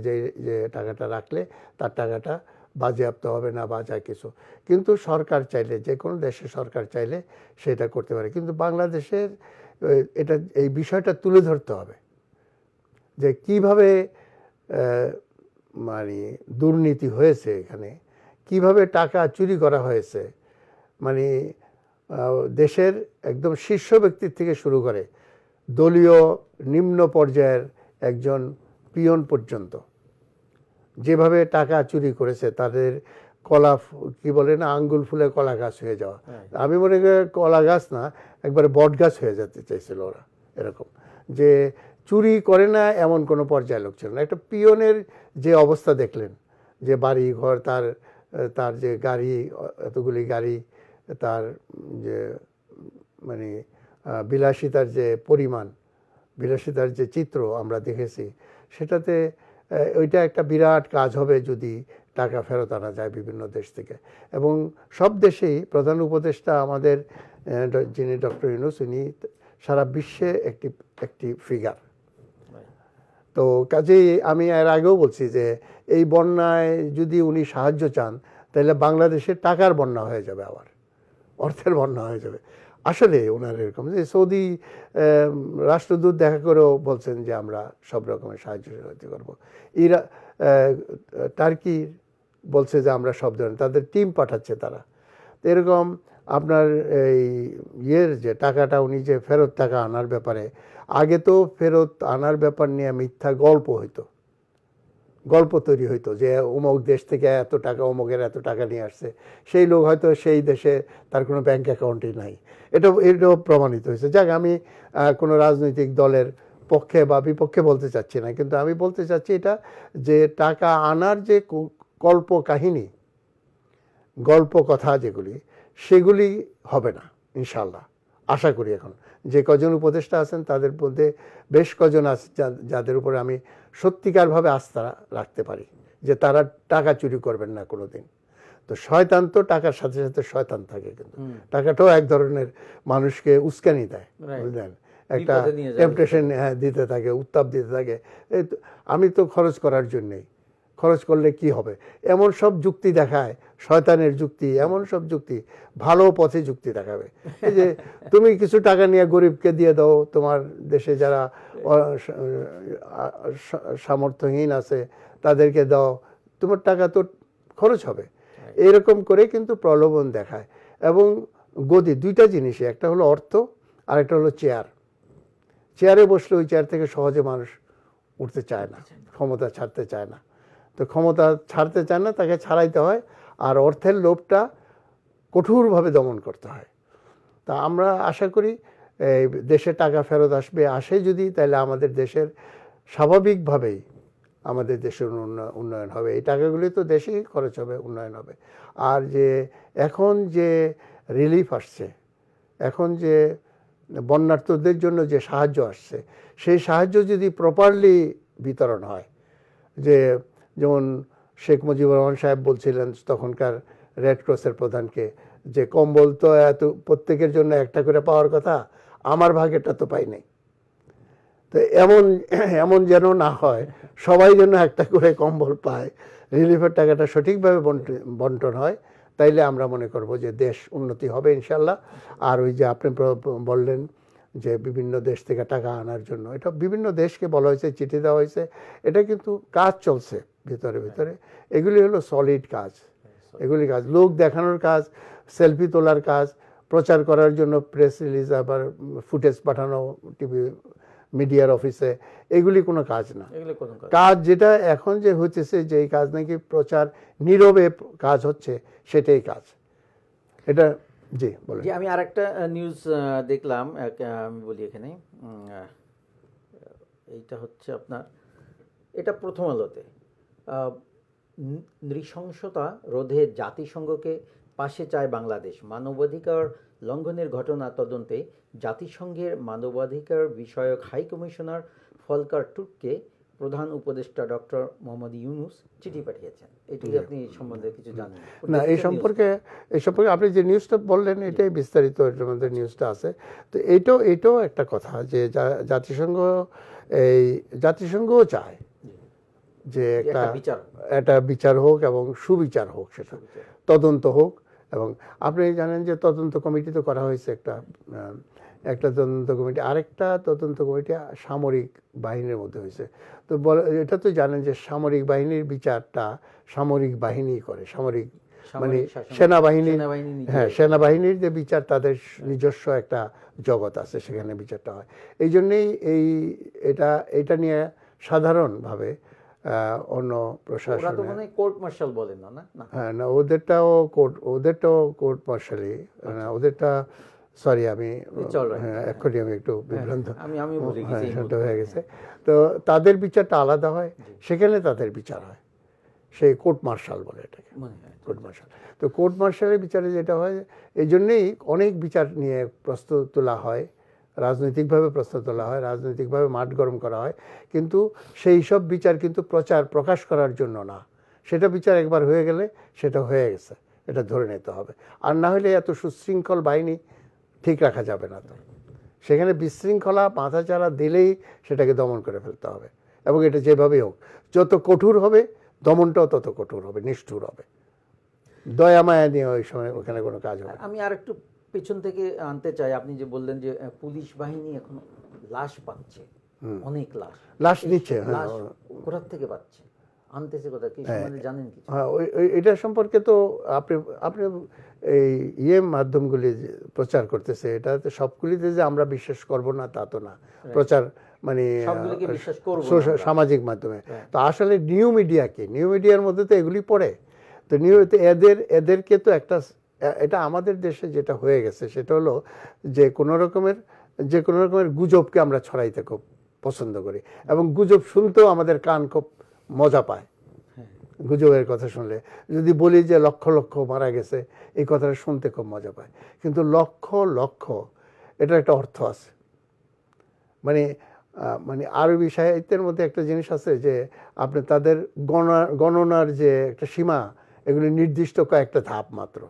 [SPEAKER 2] যে টাকাটা রাখলে তার টাকাটা বাজেয়াপ্ত হবে না বা যা কিছু। কিন্তু সরকার চাইলে, যে কোনো দেশের সরকার চাইলে সেটা করতে পারে। কিন্তু বাংলাদেশের এই বিষয়টা তুলে ধরতে হবে যে কিভাবে মানে দুর্নীতি হয়েছে এখানে, কিভাবে টাকা চুরি করা হয়েছে, মানে দেশের একদম শীর্ষ ব্যক্তির থেকে শুরু করে দলীয় নিম্ন পর্যায়ের একজন পিয়ন পর্যন্ত যেভাবে টাকা চুরি করেছে, তাদের কলা কি বলে না, আঙ্গুল ফুলে কলা গাছ হয়ে যাওয়া, আমি মনে করি কলা গাছ না, একবারে বট গাছ হয়ে যেতে চাইছিল ওরা। এরকম যে চুরি করে না এমন কোনো পর্যায়ে লোক ছিল না। একটা পিয়নের যে অবস্থা দেখলেন, যে বাড়ি ঘর, তার যে গাড়ি, এতগুলি গাড়ি, তার যে মানে বিলাসিতার যে পরিমাণ, বিলাসিতার যে চিত্র আমরা দেখেছি, সেটাতে ওইটা একটা বিরাট কাজ হবে যদি টাকা ফেরত আনা যায় বিভিন্ন দেশ থেকে। এবং সব দেশেই প্রধান উপদেষ্টা আমাদের যিনি ডক্টর ইউনূস, উনি সারা বিশ্বে একটি ফিগার। তো কাজেই আমি এর আগেও বলছি যে এই বন্যায় যদি উনি সাহায্য চান, তাহলে বাংলাদেশের টাকার বন্যা হয়ে যাবে, আবার অর্থের বন্যা হয়ে যাবে। আসলে ওনার এরকম যে সৌদি রাষ্ট্রদূত দেখা করেও বলছেন যে আমরা সব রকমের সাহায্য সহযোগিতা করবো। টার্কি বলছে যে আমরা সব ধরনের, তাদের টিম পাঠাচ্ছে তারা। এরকম আপনার এই যে টাকাটা উনি যে ফেরত টাকা আনার ব্যাপারে, আগে তো ফেরত আনার ব্যাপার নিয়ে মিথ্যা গল্প তৈরি হইতো যে অমুক দেশ থেকে এত টাকা, অমুকের এত টাকা নিয়ে আসছে, সেই লোক হয়তো সেই দেশে তার কোনো ব্যাংক অ্যাকাউন্টই নাই। এটাও প্রমাণিত হয়েছে। যাক, আমি কোনো রাজনৈতিক দলের পক্ষে বা বিপক্ষে বলতে চাচ্ছি না, কিন্তু আমি বলতে চাচ্ছি এটা যে টাকা আনার যে কাহিনী, গল্প কথা যেগুলি, সেগুলি হবে না ইনশাল্লাহ, আশা করি। এখন যে কজন উপদেষ্টা আছেন তাদের মধ্যে বেশ কজন আছে যাদের উপরে আমি সত্যিকারভাবে আস্থা রাখতে পারি যে তারা টাকা চুরি করবেন না কোনো দিন। তো শয়তান তো টাকার সাথে সাথে শয়তান থাকে, কিন্তু টাকাটাও এক ধরনের মানুষকে উস্কানি দেয়, বুঝলেন, একটা টেম্পটেশন দিতে থাকে, উত্তাপ দিতে থাকে। আমি তো খরচ করার জন্যেই, খরচ করলে কি হবে, এমন সব যুক্তি দেখায়, শয়তানের যুক্তি, এমন সব যুক্তি, ভালো পথে যুক্তি দেখাবে। এই যে তুমি কিছু টাকা নিয়ে গরিবকে দিয়ে দাও, তোমার দেশে যারা সামর্থ্যহীন আছে তাদেরকে দাও, তোমার টাকা তো খরচ হবে। এরকম করে কিন্তু প্রলোভন দেখায়। এবং গদি দুইটা জিনিসই, একটা হলো অর্থ আর একটা হলো চেয়ারে বসলে ওই চেয়ার থেকে সহজে মানুষ উঠতে চায় না, ক্ষমতা ছাড়তে চায় না। তো ক্ষমতা ছাড়তে চায় না, তাকে ছাড়াইতে হয়, আর অর্থের লোভটা কঠোরভাবে দমন করতে হয়। তা আমরা আশা করি দেশে টাকা ফেরত আসে যদি, তাহলে আমাদের দেশের স্বাভাবিকভাবেই আমাদের দেশের উন্নয়ন হবে। এই টাকাগুলি তো দেশেই খরচ হবে, উন্নয়ন হবে। আর যে এখন যে রিলিফ আসছে, এখন যে বন্যার্তদের জন্য যে সাহায্য আসছে, সেই সাহায্য যদি প্রপারলি বিতরণ হয়, যেমন শেখ মুজিবুর রহমান সাহেব বলছিলেন তখনকার রেড ক্রসের প্রধানকে, যে কম্বল তো এত প্রত্যেকের জন্য একটা করে পাওয়ার কথা, আমার ভাগেরটা তো পাই নাই। তো এমন যেন না হয়, সবাই যেন একটা করে কম্বল পায়, রিলিফের টাকাটা সঠিকভাবে বন্টন হয়, তাইলে আমরা মনে করব যে দেশ উন্নতি হবে ইনশাল্লাহ। আর ওই যে আপনি বললেন যে বিভিন্ন দেশ থেকে টাকা আনার জন্য, এটা বিভিন্ন দেশকে বলা হয়েছে, চিঠি দেওয়া হয়েছে, এটা কিন্তু কাজ চলছে ভিতরে। এগুলি হলো সলিড কাজ, এগুলি কাজ, লোক দেখানোর কাজ, সেলফি তোলার কাজ, প্রচার করার জন্য প্রেস রিলিজ, আবার ফুটেজ পাঠানো টিভি মিডিয়ার অফিসে, এগুলি কোনো কাজ না। কাজ যেটা এখন যে হচ্ছে, যে এই কাজ নাকি প্রচার নীরবে কাজ হচ্ছে, সেটাই কাজ। এটা জি বলেন।
[SPEAKER 1] আমি আরেকটা নিউজ দেখলাম, আমি বলি এখানে, এইটা হচ্ছে আপনার, এটা প্রথম আলোতে, নৃশংসতা রোধে জাতিসংঘকে পাশে চায় বাংলাদেশ, মানবাধিকার লঙ্ঘনের ঘটনা তদন্তে জাতিসংঘের মানবাধিকার বিষয়ক হাই কমিশনার ফলকার টুর্ককে প্রধান উপদেষ্টা ডক্টর মোহাম্মদ ইউনূস চিঠি পাঠিয়েছেন। এটি আপনি সম্বন্ধে কিছু জানেন
[SPEAKER 2] না? এই সম্পর্কে আপনি যে নিউজটা বললেন, এটাই বিস্তারিত আমাদের নিউজটা আছে। তো এটাও একটা কথা যে জাতিসংঘও চায় যে একটা বিচার হোক এবং সুবিচার হোক, সেটা তদন্ত হোক। এবং আপনি জানেন যে তদন্ত কমিটি তো করা হয়েছে, একটা তদন্ত কমিটি, আরেকটা তদন্ত কমিটি সামরিক বাহিনীর মধ্যে হয়েছে। তো এটা তো জানেন যে সামরিক বাহিনীর বিচারটা সামরিক বাহিনী করে, মানে সেনাবাহিনী, হ্যাঁ, সেনাবাহিনীর যে বিচার, তাদের নিজস্ব একটা জগৎ আছে, সেখানে বিচারটা হয়। এই জন্যেই এটা নিয়ে সাধারণভাবে অন্য
[SPEAKER 1] ওরা তো
[SPEAKER 2] প্রশাসনে।
[SPEAKER 1] মানে কোর্ট মার্শাল বলেন না, না না
[SPEAKER 2] হ্যাঁ, না ওদেরটাও কোর্ট মার্শালি, ওদেরটা সরি আমি
[SPEAKER 1] It's all right.
[SPEAKER 2] হ্যাঁ এক্ষুনি আমি একটু বিভ্রান্ত,
[SPEAKER 1] আমি ভুলে গেছি
[SPEAKER 2] হ্যাঁ
[SPEAKER 1] এই
[SPEAKER 2] সেটা
[SPEAKER 1] মুহূর্তে।
[SPEAKER 2] হয়ে গেছে। তো তাদের বিচারটা আলাদা হয়, সেখানে তাদের বিচার হয়, সেই কোর্ট মার্শাল বলে এটাকে,
[SPEAKER 1] মনে হয়।
[SPEAKER 2] Court martial. তো কোর্ট মার্শালের বিচারে যেটা হয়, এই জন্যেই অনেক বিচার নিয়ে প্রশ্ন তোলা হয়, রাজনৈতিকভাবে প্রশ্ন তোলা হয়, রাজনৈতিকভাবে মাঠ গরম করা হয়, কিন্তু সেই সব বিচার কিন্তু প্রকাশ করার জন্য না। সেটা বিচার একবার হয়ে গেলে সেটা হয়ে গেছে, এটা ধরে নিতে হবে। আর না হলে এত সুশৃঙ্খল বাহিনী ঠিক রাখা যাবে না। তো সেখানে বিশৃঙ্খলা মাথাচাড়া দিলেই সেটাকে দমন করে ফেলতে হবে, এবং এটা যেভাবেই হোক, যত কঠোর হবে দমনটাও তত কঠোর হবে, নিষ্ঠুর হবে। দয়া মায়া নিয়ে ওই সময় ওখানে কোনো কাজ হবে না।
[SPEAKER 1] আমি আর একটু পেছন থেকে আনতে চাই, আপনি যে বললেন যে পুলিশ বাহিনী এখন লাশ পাচ্ছে, অনেক লাশ
[SPEAKER 2] লাশ নিচ্ছে, হ্যাঁ,
[SPEAKER 1] লাশ কোথা থেকে পাচ্ছে, আনতেছে কোথা, কি সম্বন্ধে জানেন কিছু?
[SPEAKER 2] হ্যাঁ, এটা সম্পর্কে তো আপনি আপনি এই মাধ্যমগুলি যে প্রচার করতেছে, এটা তো সবগুলিতে যে আমরা বিশ্বাস করব না তা তো না। প্রচার মানে
[SPEAKER 1] সবগুলোকে বিশ্বাস করবো না আমরা।
[SPEAKER 2] সামাজিক মাধ্যমে তো আসলে নিউ মিডিয়া কি, নিউ মিডিয়ার মধ্যে তো এগুলি পড়ে। তো এদেরকে তো একটা, এটা আমাদের দেশে যেটা হয়ে গেছে সেটা হলো যে কোনো রকমের গুজবকে আমরা ছড়াইতে খুব পছন্দ করি, এবং গুজব শুনতেও আমাদের কান খুব মজা পায়। গুজবের কথা শুনলে যদি বলি যে লক্ষ লক্ষ মারা গেছে, এই কথাটা শুনতে খুব মজা পায়, কিন্তু লক্ষ লক্ষ এটার একটা অর্থ আছে। মানে আরবি সাহিত্যের মধ্যে একটা জিনিস আছে যে আপনি তাদের গণনার যে একটা সীমা, এগুলি নির্দিষ্ট কয়েকটা ধাপ মাত্র।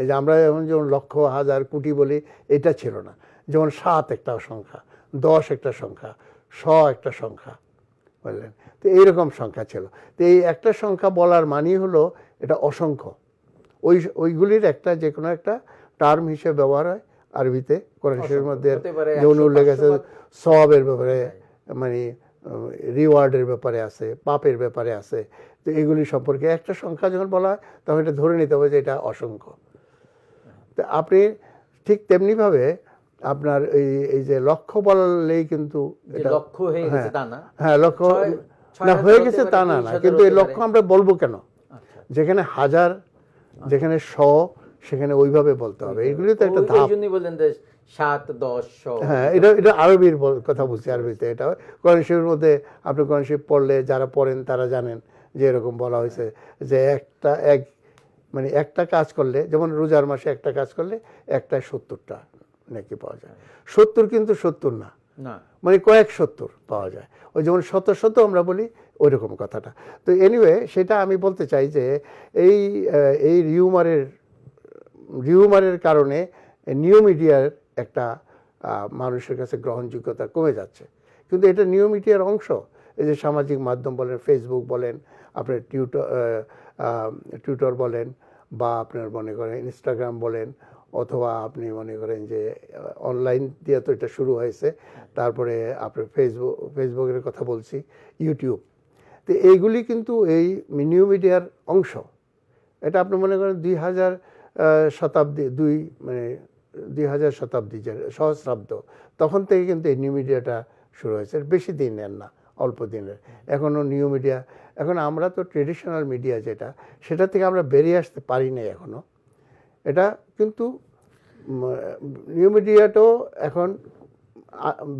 [SPEAKER 2] এই যে আমরা যেমন লক্ষ, হাজার, কোটি বলি, এটা ছিল না। যেমন 7 একটা সংখ্যা, 10 একটা সংখ্যা, 100 একটা সংখ্যা, বুঝলেন? তো এইরকম সংখ্যা ছিল। তো এই একটা সংখ্যা বলার মানে হলো এটা অসংখ্য। ওইগুলির একটা যে কোনো একটা টার্ম হিসেবে ব্যবহার হয় আরবিতে। কোরআন শরীফের মধ্যে যেমন উল্লেখ আছে সওয়াবের ব্যাপারে, মানে রিওয়ার্ডের ব্যাপারে আছে, পাপের ব্যাপারে আছে। তো এগুলি সম্পর্কে একটা সংখ্যা যখন বলা হয় তখন এটা ধরে নিতে হবে যে এটা অসংখ্য। তো আপনি ঠিক তেমনিভাবে আপনার এই যে লক্ষ্য বললেই কিন্তু এটা
[SPEAKER 1] লক্ষ্য হয়ে গেছে তা না।
[SPEAKER 2] হ্যাঁ, লক্ষ্য না হয়ে গেছে তা না, কিন্তু এই লক্ষ্য আমরা বলবো কেন? যেখানে হাজার, যেখানে 100, সেখানে ওইভাবে বলতে হবে। এগুলি তো একটা ধাপ।
[SPEAKER 1] বললেন 7, 10, 100।
[SPEAKER 2] হ্যাঁ, এটা আরবির কথা বলছি, আরবিতে। এটা কোরআন শরীফের মধ্যে আপনি কোরআন শরীফ পড়লে, যারা পড়েন তারা জানেন যে এরকম বলা হয়েছে যে একটা কাজ করলে, যেমন রোজার মাসে একটা কাজ করলে একটায় 70টা নাকি পাওয়া যায়। 70 কিন্তু 70 না, মানে কয়েক 70 পাওয়া যায়। ওই যেমন শত আমরা বলি, ওই রকম কথাটা। তো এনিওয়ে, সেটা আমি বলতে চাই যে এই রিউমারের কারণে নিউ মিডিয়ার একটা মানুষের কাছে গ্রহণযোগ্যতা কমে যাচ্ছে। কিন্তু এটা নিউ মিডিয়ার অংশ। এই যে সামাজিক মাধ্যম বলেন, ফেসবুক বলেন, আপনার টুইটার বলেন, বা আপনার মনে করেন ইনস্টাগ্রাম বলেন, অথবা আপনি মনে করেন যে অনলাইন দিয়ে তো এটা শুরু হয়েছে, তারপরে আপনার ফেসবুকের কথা বলছি, ইউটিউব। তো এইগুলি কিন্তু এই নিউ মিডিয়ার অংশ। এটা আপনি মনে করেন 2000 শতাব্দী যে সহস্রাব্দ, তখন থেকে কিন্তু এই নিউ মিডিয়াটা শুরু হয়েছে। বেশি দিনের না, অল্প দিনের। এখনও নিউ মিডিয়া, এখন আমরা তো ট্রেডিশনাল মিডিয়া যেটা, সেটা থেকে আমরা বেরিয়ে আসতে পারি না এখনও। এটা কিন্তু নিউ মিডিয়াটাও এখন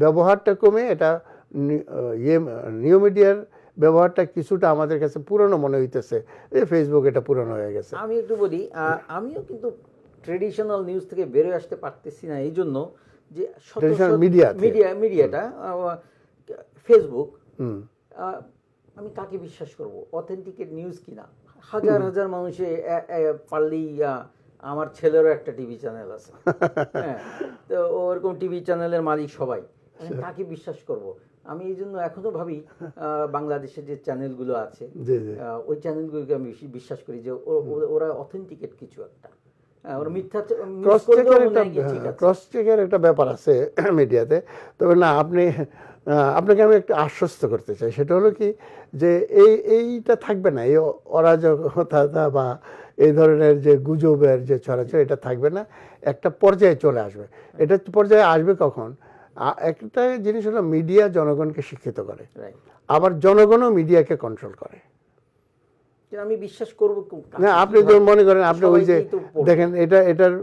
[SPEAKER 2] ব্যবহারটা কমে, এটা নিউ মিডিয়ার ব্যবহারটা কিছুটা আমাদের কাছে পুরনো মনে হইতেছে। এই ফেসবুক এটা পুরনো হয়ে গেছে।
[SPEAKER 1] আমি একটু বলি, আমিও কিন্তু ট্রেডিশনাল নিউজ থেকে বেরোয় আসতে পারতেছি না, এই জন্য যে মিডিয়াটা ফেসবুক, আমি কাকে বিশ্বাস করব? অথেন্টিকেট নিউজ কিনা? হাজার হাজার মানুষে পারলেই, আমার ছেলেরও একটা টিভি চ্যানেল আছে, হ্যাঁ, তো ওরকম টিভি চ্যানেলের মালিক সবাই, আমি কাকে বিশ্বাস করব? আমি এই জন্য এখনো ভাবি বাংলাদেশের যে চ্যানেলগুলো আছে, ওই চ্যানেলগুলোকে আমি বিশ্বাস করি যে ওরা অথেন্টিকেট কিছু একটা, ওরা মিথ্যা
[SPEAKER 2] ক্রস চেকের একটা ব্যাপার আছে মিডিয়াতে। তবে না, আপনাকে আমি একটা আশ্বস্ত করতে চাই, সেটা হলো কি যে এইটা থাকবে না, এই অরাজকতা বা এই ধরনের যে গুজবের যে ছড়াছড়ি, এটা থাকবে না, একটা পর্যায়ে চলে আসবে। এটা পর্যায়ে আসবে কখন? একটা জিনিস হলো মিডিয়া জনগণকে শিক্ষিত করে,
[SPEAKER 1] রাইট।
[SPEAKER 2] আবার জনগণও মিডিয়াকে কন্ট্রোল করে।
[SPEAKER 1] আমি বিশ্বাস করবো
[SPEAKER 2] না, আপনি যখন মনে করেন আপনি ওই যে দেখেন এটার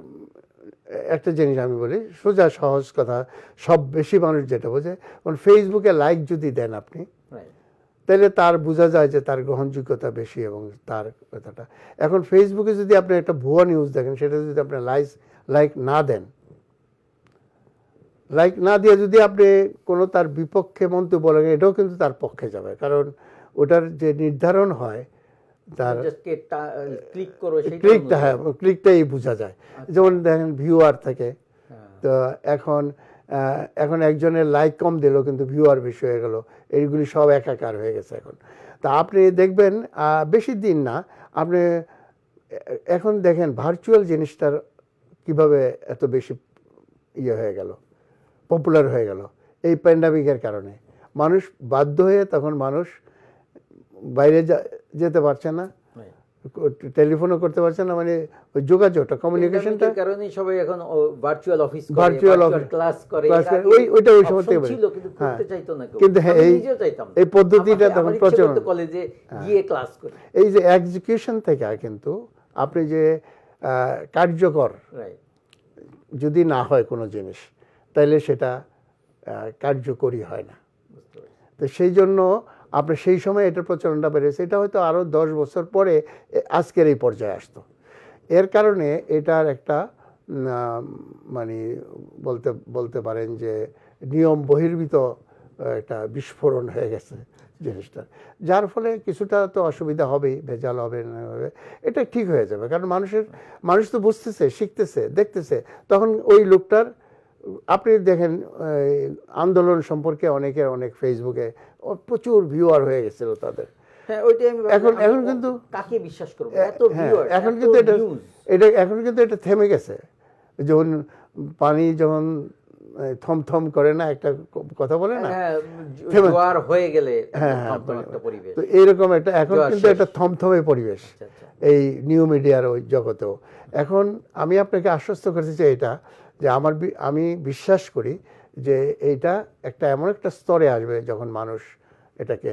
[SPEAKER 2] একটা জিনিস আমি বলি, সোজা সহজ কথা, সব বেশি মানুষ যেটা বোঝে, ফেসবুকে লাইক যদি দেন আপনি, তাহলে তার বোঝা যায় যে তার গ্রহণযোগ্যতা বেশি এবং তার কথাটা। এখন ফেসবুকে যদি আপনি একটা ভুয়া নিউজ দেখেন, সেটা যদি আপনি লাইক না দেন, লাইক না দিয়ে যদি আপনি কোনো তার বিপক্ষে মন্তব্য বলেন, এটাও কিন্তু তার পক্ষে যাবে, কারণ ওটার যে নির্ধারণ হয় তার ক্লিকটাই বোঝা যায়। যেমন দেখেন ভিউয়ার থাকে, তো এখন একজনের লাইক কম দিল কিন্তু ভিউয়ার বেশি হয়ে গেল, এইগুলি সব একাকার হয়ে গেছে এখন। তা আপনি দেখবেন বেশি দিন না, আপনি এখন দেখেন ভার্চুয়াল জিনিসটার কিভাবে এত বেশি ইয়ে হয়ে গেল, পপুলার হয়ে গেল এই প্যান্ডামিকের কারণে। মানুষ বাধ্য হয়ে তখন মানুষ বাইরে যেতে পারছে না, টেলিফোনও করতে পারছে না, মানে ওই যোগাযোগটা, কমিউনিকেশনটা
[SPEAKER 1] কারণে সবাই এখন ভার্চুয়াল অফিস করে,
[SPEAKER 2] ভার্চুয়াল
[SPEAKER 1] ক্লাস করে,
[SPEAKER 2] ওইটা ওই সময় থেকে
[SPEAKER 1] ছিল কিন্তু করতে চাইতো না কেউ।
[SPEAKER 2] কিন্তু হ্যাঁ, এই পদ্ধতিটা তখন প্রচলন,
[SPEAKER 1] কলেজে গিয়ে ক্লাস করে।
[SPEAKER 2] এই যে এক্সিকিউশন থেকে কিন্তু আপনি যে কার্যকর যদি না হয় কোনো জিনিস, তাহলে সেটা কার্যকরী হয় না। তো সেই জন্য আপনার সেই সময় এটার প্রচলনটা বেড়েছে, এটা হয়তো আরও 10 বছর পরে আজকের এই পর্যায়ে আসতো। এর কারণে এটার একটা মানে বলতে পারেন যে নিয়ম বহির্ভূত একটা বিস্ফোরণ হয়ে গেছে জিনিসটা, যার ফলে কিছুটা তো অসুবিধা হবেই, ভেজাল হবে না হবে, এটা ঠিক হয়ে যাবে, কারণ মানুষ তো বুঝতেছে, শিখতেছে, দেখতেছে। তখন ওই লোকটার আপনি দেখেন আন্দোলন সম্পর্কে অনেক ফেসবুকে প্রচুর ভিউয়ার হয়ে গেছিল তাদের। এখন কিন্তু
[SPEAKER 1] কাকে বিশ্বাস করব, এত
[SPEAKER 2] ভিউয়ার, এখন কিন্তু এটা থেমে গেছে। যখন পানি যখন থমথম করে না, একটা কথা বলে না,
[SPEAKER 1] জোয়ার হয়ে গেলে একটা পরিবেশ,
[SPEAKER 2] তো এইরকম একটা এখন কিন্তু একটা থমথমে পরিবেশ এই নিউ মিডিয়ার ওই জগতেও। এখন আমি আপনাকে আশ্বস্ত করতে চাই এটা, যে আমি বিশ্বাস করি যে এইটা এমন একটা স্তরে আসবে যখন মানুষ এটাকে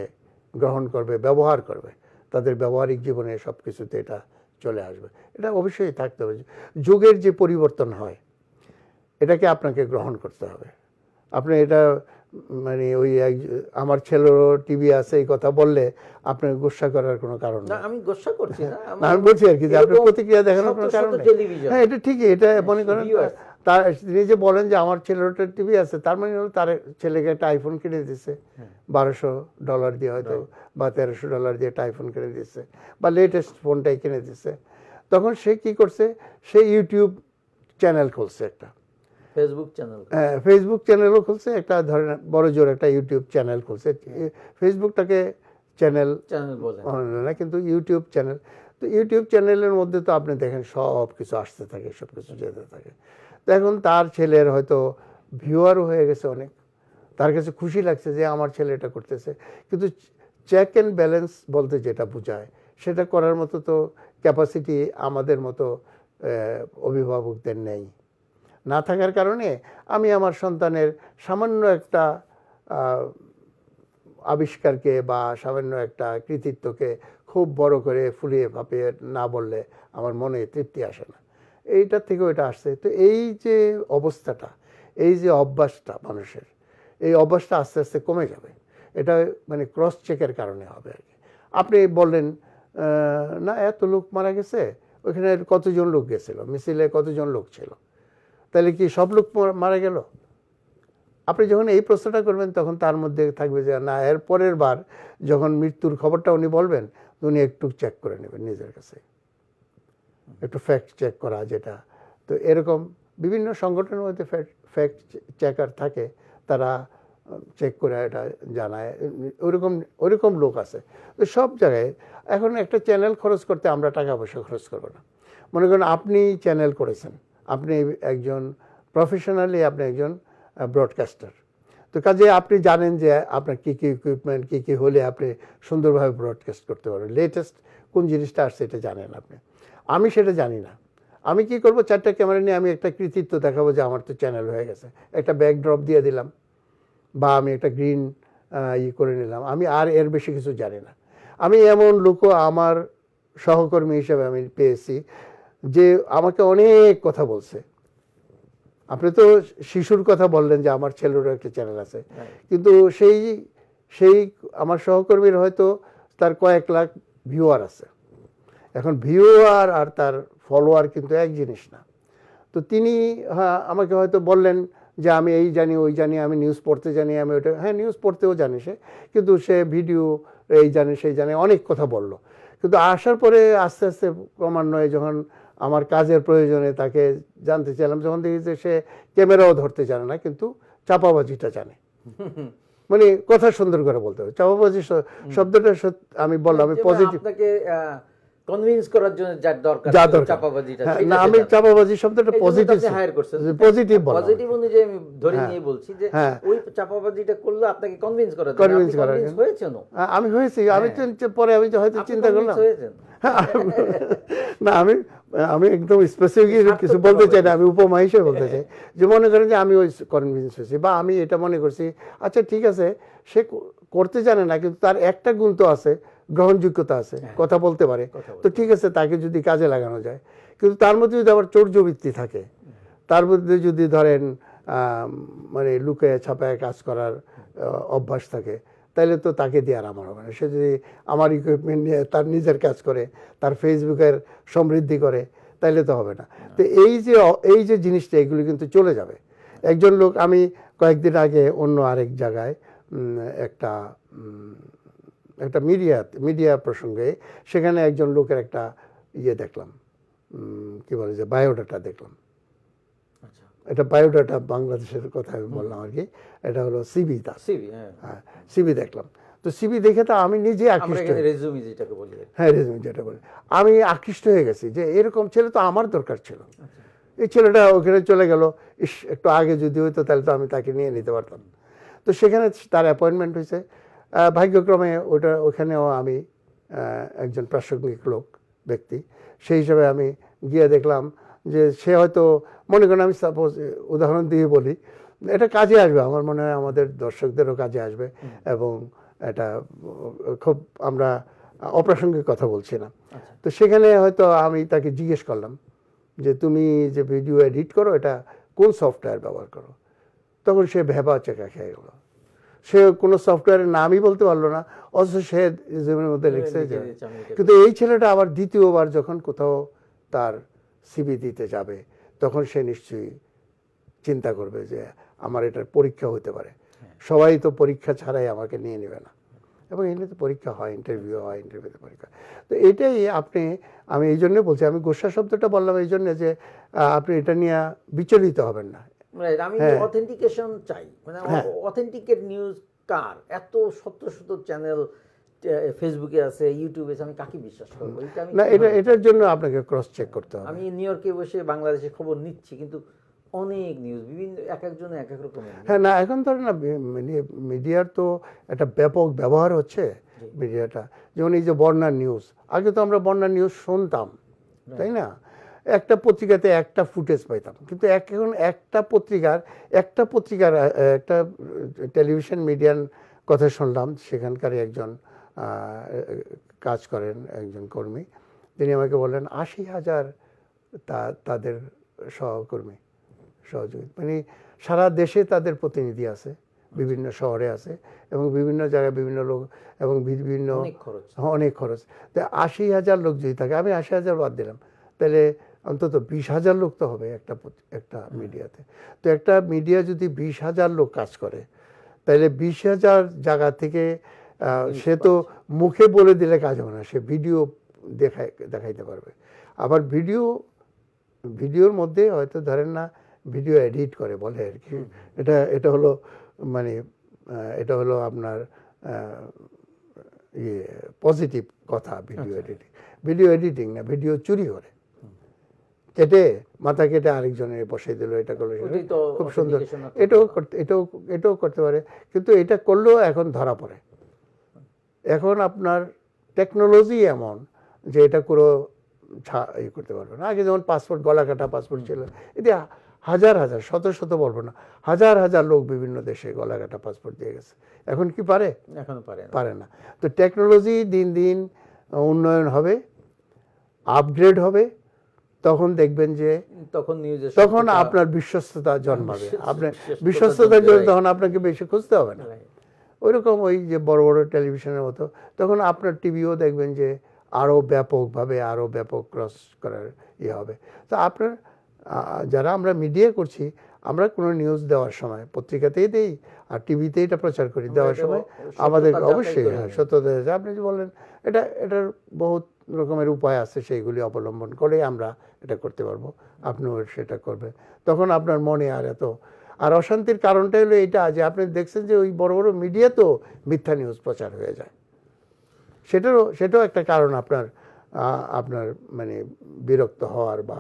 [SPEAKER 2] গ্রহণ করবে, ব্যবহার করবে, তাদের ব্যবহারিক জীবনে সব কিছুতে এটা চলে আসবে। এটা অবশ্যই থাকতে হবে। যুগের যে পরিবর্তন হয় এটাকে আপনাকে গ্রহণ করতে হবে। আপনি এটা মানে ওই আমার ছেলেরও টিভি আছে এই কথা বললে আপনাকে গোসা করার কোনো কারণ নেই।
[SPEAKER 1] আমি গোসা করছি না,
[SPEAKER 2] আমি বলছি আর কি যে আপনার প্রতিক্রিয়া দেখানোর কোনো কারণ নেই। হ্যাঁ, এটা ঠিকই, এটা মনে করেন তিনি যে বলেন যে আমার ছেলের টিভি আছে, তার মানে হলো তার ছেলেকে একটা আইফোন কিনে দিচ্ছে $1200 দিয়ে হয়তো, বা $1300 দিয়ে একটা আইফোন কিনে দিচ্ছে, বা লেটেস্ট ফোনটাই কিনে দিচ্ছে। তখন সে কি করছে, সে ইউটিউব চ্যানেল খুলছে, একটা ফেসবুক চ্যানেলও খুলছে, একটা ধরেন বড় জোর একটা ইউটিউব চ্যানেল খুলছে। ফেসবুকটাকে চ্যানেল বলে না, কিন্তু ইউটিউব চ্যানেল। তো ইউটিউব চ্যানেলের মধ্যে তো আপনি দেখেন সব কিছু আসতে থাকে, সব কিছু যেতে থাকে। তো এখন তার ছেলের হয়তো ভিউয়ারও হয়ে গেছে অনেক, তার কাছে খুশি লাগছে যে আমার ছেলে এটা করতেছে, কিন্তু চেক অ্যান্ড ব্যালেন্স বলতে যেটা বোঝায় সেটা করার মতো তো ক্যাপাসিটি আমাদের মতো অভিভাবকদের নেই। না থাকার কারণে আমি আমার সন্তানের সামান্য একটা আবিষ্কারকে বা সামান্য একটা কৃতিত্বকে খুব বড় করে ফুলিয়ে ফাঁপিয়ে না বললে আমার মনে তৃপ্তি আসে না। এইটার থেকেও এটা আসছে। তো এই যে অবস্থাটা, এই যে অভ্যাসটা মানুষের, এই অভ্যাসটা আস্তে আস্তে কমে যাবে। এটা মানে ক্রস চেকের কারণে হবে আর কি। আপনি বললেন না এত লোক মারা গেছে, ওইখানে কতজন লোক গেছিল, মিছিলে কতজন লোক ছিল, তাহলে কি সব লোক মারা গেল? আপনি যখন এই প্রশ্নটা করবেন তখন তার মধ্যে থাকবে যে না, এর পরের বার যখন মৃত্যুর খবরটা উনি বলবেন, উনি একটু চেক করে নেবেন নিজের কাছে, একটু ফ্যাক্ট চেক করা যেটা। তো এরকম বিভিন্ন সংগঠনের মধ্যে ফ্যাক্ট চেকার থাকে, তারা চেক করে এটা জানায়, ওইরকম লোক আছে। তো সব জায়গায় এখন একটা চ্যানেল খরচ করতে আমরা টাকা পয়সা খরচ করবো না। মনে করেন আপনি চ্যানেল করেছেন, আপনি একজন প্রফেশনালি, আপনি একজন ব্রডকাস্টার, তো কাজে আপনি জানেন যে আপনার কী কী ইকুইপমেন্ট, কী কী হলে আপনি সুন্দরভাবে ব্রডকাস্ট করতে পারবেন, লেটেস্ট কোন জিনিসটা আসছে এটা জানেন আপনি। আমি সেটা জানি না, আমি কি করব, 4টা ক্যামেরা নিয়ে আমি একটা কৃতিত্ব দেখাবো যে আমার তো চ্যানেল হয়ে গেছে, একটা ব্যাকড্রপ দিয়ে দিলাম বা আমি একটা গ্রিন করে নিলাম, আমি আর এর বেশি কিছু জানি না। আমি এমন লোকও আমার সহকর্মী হিসেবে আমি পেয়েছি যে আমাকে অনেক কথা বলছে। আপনি তো শিশুর কথা বললেন যে আমার ছেলেরও একটা চ্যানেল আছে, কিন্তু সেই আমার সহকর্মীর হয়তো তার কয়েক লাখ ভিউয়ার আছে। এখন ভিউয়ার আর তার ফলোয়ার কিন্তু এক জিনিস না। তো তিনি আমাকে হয়তো বললেন যে আমি এই জানি ওই জানি, আমি নিউজ পড়তে জানি, আমি ওটা, হ্যাঁ নিউজ পড়তেও জানি সে, কিন্তু সে ভিডিও এই জানে সেই জানে, অনেক কথা বলল। কিন্তু আসার পরে আস্তে আস্তে ক্রমান্বয়ে যখন আমার কাজের প্রয়োজনে তাকে জানতে চাইলাম, যখন দেখি যে সে ক্যামেরাও ধরতে জানে না, কিন্তু চাপাবাজিটা জানে। মানে কথা সুন্দর করে বলতে হবে। চাপাবাজি শব্দটা আমি বললাম আমি পজিটিভ,
[SPEAKER 1] কনভিন্স করার জন্য যা দরকার চাপাবাজিটা,
[SPEAKER 2] না আমি চাপাবাজি শব্দটা পজিটিভ
[SPEAKER 1] হায়ার করছেন,
[SPEAKER 2] পজিটিভ বললাম,
[SPEAKER 1] পজিটিভ অনুযায়ী আমি ধরে নিয়ে বলছি যে ওই চাপাবাজিটা করলে আপনাকে কনভিন্স করার জন্য, আপনি কনভিন্স হয়েছেন? আমি
[SPEAKER 2] হয়েছি, আমি তো পরে আমি হয়তো চিন্তা করলাম না, আমি একদম স্পেসিফিক কিছু বলতে চাই না, আমি উপমা হিসেবে বলতে চাই যে মনে করেন যে আমি ওই কনভিন্স হয়েছি, বা আমি এটা মনে করছি আচ্ছা ঠিক আছে সে করতে জানে না, কিন্তু তার একটা গুণ তো আছে, গ্রহণযোগ্যতা আছে, কথা বলতে পারে, তো ঠিক আছে তাকে যদি কাজে লাগানো যায়। কিন্তু তার মধ্যে যদি আবার চৌর্যবৃত্তি থাকে, তার মধ্যে যদি ধরেন মানে লুকায় ছাপায় কাজ করার অভ্যাস থাকে, তাহলে তো তাকে দিয়ে আর আমার হবে না। সে যদি আমার ইকুইপমেন্ট নিয়ে তার নিজের কাজ করে, তার ফেসবুকের সমৃদ্ধি করে, তাইলে তো হবে না। তো এই যে জিনিসটা, এগুলো কিন্তু চলে যাবে। একজন লোক, আমি কয়েকদিন আগে অন্য আরেক জায়গায় একটা মিডিয়া প্রসঙ্গে সেখানে একজন লোকের একটা দেখলাম, কি বলে যে বায়োডাটা দেখলাম। এটা বায়োডাটা বাংলাদেশের কথা আমি বললাম আর কি, এটা হলো সিভি, হ্যাঁ সিভি দেখলাম। তো সিভি দেখে তো আমি নিজে আকৃষ্ট,
[SPEAKER 1] রেজুমি যেটাকে বলি,
[SPEAKER 2] হ্যাঁ রেজুমি যেটা বলি, আমি আকৃষ্ট হয়ে গেছি যে এরকম ছেলে তো আমার দরকার ছিল। এই ছেলেটা ওখানে চলে গেল, একটু আগে যদি হইতো তাহলে তো আমি তাকে নিয়ে নিতে পারতাম। তো সেখানে তার অ্যাপয়েন্টমেন্ট হয়েছে, ভাগ্যক্রমে ওখানেও আমি একজন প্রাসঙ্গিক ব্যক্তি, সেই হিসাবে আমি গিয়ে দেখলাম যে সে হয়তো, মনে করেন আমি সাপোজ উদাহরণ দিয়ে বলি, এটা কাজে আসবে, আমার মনে হয় আমাদের দর্শকদেরও কাজে আসবে, এবং এটা খুব আমরা অপ্রাসঙ্গিক কথা বলছি না। তো সেখানে হয়তো আমি তাকে জিজ্ঞেস করলাম যে তুমি যে ভিডিও এডিট করো এটা কোন সফটওয়্যার ব্যবহার করো? তখন সে ভেবা চেকা খেয়ে গেল, সে কোনো সফটওয়্যারের নামই বলতে পারলো না, অথচ সে রিজুমের মধ্যে লিখছে। কিন্তু এই ছেলেটা আবার দ্বিতীয়বার যখন কোথাও তার সিভি দিতে যাবে, তখন সে নিশ্চয়ই চিন্তা করবে যে আমার এটার পরীক্ষা হতে পারে, সবাই তো পরীক্ষা ছাড়াই আমাকে নিয়ে নেবে না, এবং এখানে তো পরীক্ষা হয়, ইন্টারভিউতে পরীক্ষা। তো এটাই আমি এই জন্য বলছি, আমি গোসা শব্দটা বললাম এই জন্য যে আপনি এটা নিয়ে বিচলিত হবেন না।
[SPEAKER 1] আমি অথেন্টিকেশন চাই, মানে অথেন্টিকেট নিউজ কার? এত শত শত চ্যানেল ফেসবুকে আছে, ইউটিউবে আছে, আমি কাকে বিশ্বাস করবো?
[SPEAKER 2] না, এটার জন্য আপনাকে ক্রস চেক করতে হবে।
[SPEAKER 1] আমি নিউ ইয়র্কে বসে বাংলাদেশের খবর নিচ্ছি, কিন্তু অনেক নিউজ, বিভিন্ন এক একজনে এক এক রকমের।
[SPEAKER 2] হ্যাঁ, না এখন ধরেন না, মিডিয়ার তো একটা ব্যাপক ব্যবহার হচ্ছে মিডিয়াটা। যেমন এই যে বন্যার নিউজ, আগে তো আমরা বন্যার নিউজ শুনতাম, তাই না? একটা পত্রিকাতে একটা ফুটেজ পাইতাম, কিন্তু এখন একটা পত্রিকার একটা টেলিভিশন মিডিয়ার কথা শুনলাম, সেখানকার একজন কাজ করেন একজন কর্মী, তিনি আমাকে বললেন 80,000 তাদের সহযোগী, মানে সারা দেশে তাদের প্রতিনিধি আছে, বিভিন্ন শহরে আছে, এবং বিভিন্ন জায়গায় বিভিন্ন লোক, এবং বিভিন্ন অনেক খরচ। তো 80,000 লোক যদি থাকে, আমি 80,000 বাদ দিলাম, তাহলে অন্তত 20,000 লোক তো হবে একটা মিডিয়াতে। তো একটা মিডিয়া যদি 20,000 লোক কাজ করে, তাহলে 20,000 জায়গা থেকে সে তো মুখে বলে দিলে কাজ হবে না, সে ভিডিও দেখাইতে পারবে। আবার ভিডিওর মধ্যে হয়তো ধরেন না ভিডিও এডিট করে বলে আর কি, এটা হলো মানে এটা হলো আপনার পজিটিভ কথা। ভিডিও এডিটিং না, ভিডিও চুরি করে, কেটে মাথা কেটে আরেকজনের বসাই দিল, এটা করলো, খুব সুন্দর, এটাও করতে পারে। কিন্তু এটা করলেও এখন ধরা পড়ে। এখন আপনার টেকনোলজি এমন যে এটা পুরো করতে পারবে না। আগে যেমন পাসপোর্ট, গলা কাটা পাসপোর্ট ছিল, এতে হাজার হাজার, শত শত বলবো না, হাজার হাজার লোক বিভিন্ন দেশে গলা কাটা পাসপোর্ট দিয়ে গেছে। এখন কি পারে?
[SPEAKER 1] এখনো
[SPEAKER 2] পারে না। তো টেকনোলজি দিন দিন উন্নয়ন হবে, আপগ্রেড হবে, তখন দেখবেন যে তখন আপনার বিশ্বস্ততা জন্মাবে। আপনার বিশ্বস্ততার জন্য তখন আপনাকে বেশি খুঁজতে হবে না। ওইরকম ওই যে বড় বড় টেলিভিশনের মতো, তখন আপনার টিভিও দেখবেন যে আরও ব্যাপকভাবে আরও ব্যাপক ক্রস করার হবে। তো আপনার যারা আমরা মিডিয়া করছি, আমরা কোনো নিউজ দেওয়ার সময় পত্রিকাতেই দেই আর টিভিতে এটা প্রচার করি, দেওয়ার সময় আমাদের অবশ্যই সত্যতা। আপনি যে বললেন, এটার বহুত রকমের উপায় আছে, সেইগুলি অবলম্বন করে আমরা এটা করতে পারবো। আপনিও সেটা করবেন, তখন আপনার মনে আর অশান্তির কারণটা হলো এটা যে আপনি দেখছেন যে ওই বড় বড় মিডিয়াতেও মিথ্যা নিউজ প্রচার হয়ে যায়। সেটাও একটা কারণ আপনার মানে বিরক্ত হওয়ার বা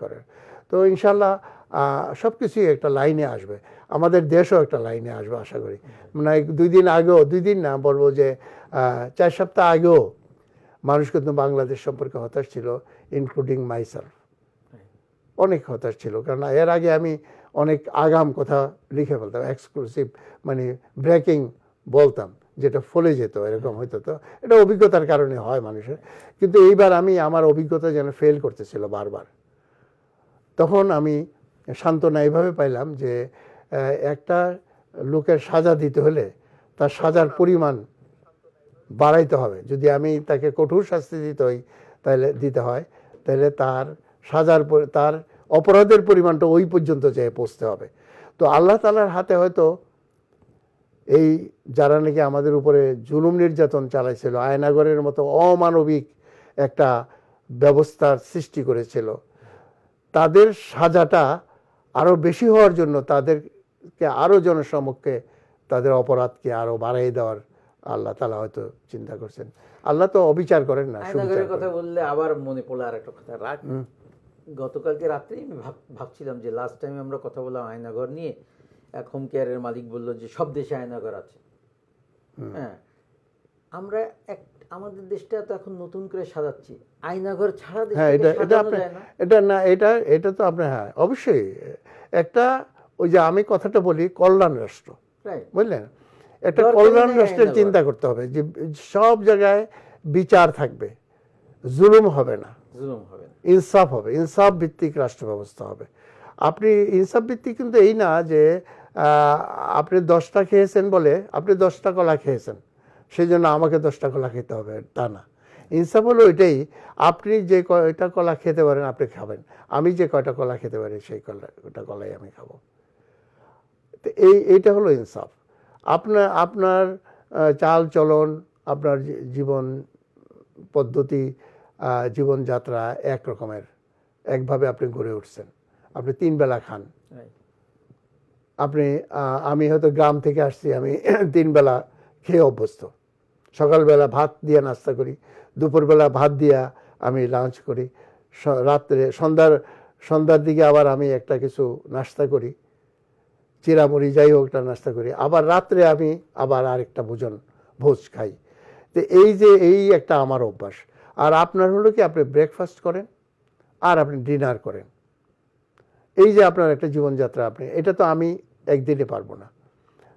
[SPEAKER 2] করার। তো ইনশাল্লাহ সব কিছুই একটা লাইনে আসবে, আমাদের দেশও একটা লাইনে আসবে আশা করি। মানে 2 দিন আগেও, 2 দিন না বলবো যে 4 সপ্তাহ আগেও মানুষ কিন্তু বাংলাদেশ সম্পর্কে হতাশ ছিল, ইনক্লুডিং মাইসেলফ। অনেক হতাশ ছিল, কারণ এর আগে আমি অনেক আগাম কথা লিখে ফেলতাম, এক্সক্লুসিভ মানে ব্রেকিং বলতাম, যেটা ফলে যেত, এরকম হইতো। তো এটা অভিজ্ঞতার কারণে হয় মানুষের। কিন্তু এইবার আমার অভিজ্ঞতা যেন ফেল করতেছিল বারবার। তখন আমি সান্ত্বনা এইভাবে পাইলাম যে একটা লোকের সাজা দিতে হলে তার সাজার পরিমাণ বাড়াইতে হবে। যদি আমি তাকে কঠোর শাস্তি দিতে হয়, তাহলে তার অপরাধের পরিমাণটা ওই পর্যন্ত যেয়ে পৌঁছতে হবে। তো আল্লাহ তাআলার হাতে হয়তো এই যারা নাকি আমাদের উপরে জুলুম নির্যাতন চালাইছিল, আয়নাগরের মতো অমানবিক একটা ব্যবস্থার সৃষ্টি করেছিল, তাদের সাজাটা আরও বেশি হওয়ার জন্য তাদেরকে আরও জনসমক্ষে তাদের অপরাধকে আরও বাড়াই দেওয়ার আল্লাহ তাআলা হয়তো চিন্তা করছেন। আল্লাহ তো অবিচার করেন না।
[SPEAKER 1] আয়নাগরের কথা বললে আবার মনে পড়লো আর একটা কথা। গতকালকে রাত্রে আমি ভাবছিলাম যে লাস্ট টাইম আমরা কথা বললাম আয়নাঘর নিয়ে, এক হোম কেয়ারের মালিক বললো যে সব দেশে আয়নাঘর আছে। হ্যাঁ, আমরা আমাদের দেশটা তো এখন নতুন করে সাজাচ্ছি, আয়নাঘর ছাড়া
[SPEAKER 2] এটা তো আপনার, হ্যাঁ অবশ্যই একটা ওই যে আমি কথাটা বলি কল্যাণ রাষ্ট্র, বুঝলেন, একটা কল্যাণ রাষ্ট্রের চিন্তা করতে হবে যে সব জায়গায় বিচার থাকবে, জুলুম হবে না, ইনসাফ হবে, ইনসাফ ভিত্তিক রাষ্ট্র ব্যবস্থা হবে। আপনি ইনসাফ ভিত্তিক কিন্তু এই না যে আপনি 10টা খেয়েছেন বলে আপনি 10টা কলা খেয়েছেন, সেই জন্য আমাকে 10টা কলা খেতে হবে, তা না। ইনসাফ হলো এটাই, আপনি যে কয়টা কলা খেতে পারেন আপনি খাবেন, আমি যে কয়টা কলা খেতে পারি সেই ওটা কলাই আমি খাবো। তো এইটা হলো ইনসাফ। আপনার চাল চলন, আপনার জীবন পদ্ধতি, জীবনযাত্রা একভাবে আপনি গড়ে উঠছেন, আপনি 3 বেলা খান। আমি হয়তো গ্রাম থেকে আসছি, আমি 3 বেলা খেয়ে অভ্যস্ত। সকালবেলা ভাত দিয়ে নাস্তা করি, দুপুরবেলা ভাত দিয়া আমি লাঞ্চ করি, রাত্রে সন্ধ্যার দিকে আবার আমি একটা কিছু নাস্তা করি, চিরামুড়ি যাই হোক একটা নাস্তা করি, আবার রাত্রে আমি আবার আরেকটা ভোজ খাই। তো এই একটা আমার অভ্যাস। আর আপনার হলো কি, আপনি ব্রেকফাস্ট করেন আর আপনি ডিনার করেন, এই যে আপনার একটা জীবনযাত্রা, এটা তো আমি একদিনে পারবো না।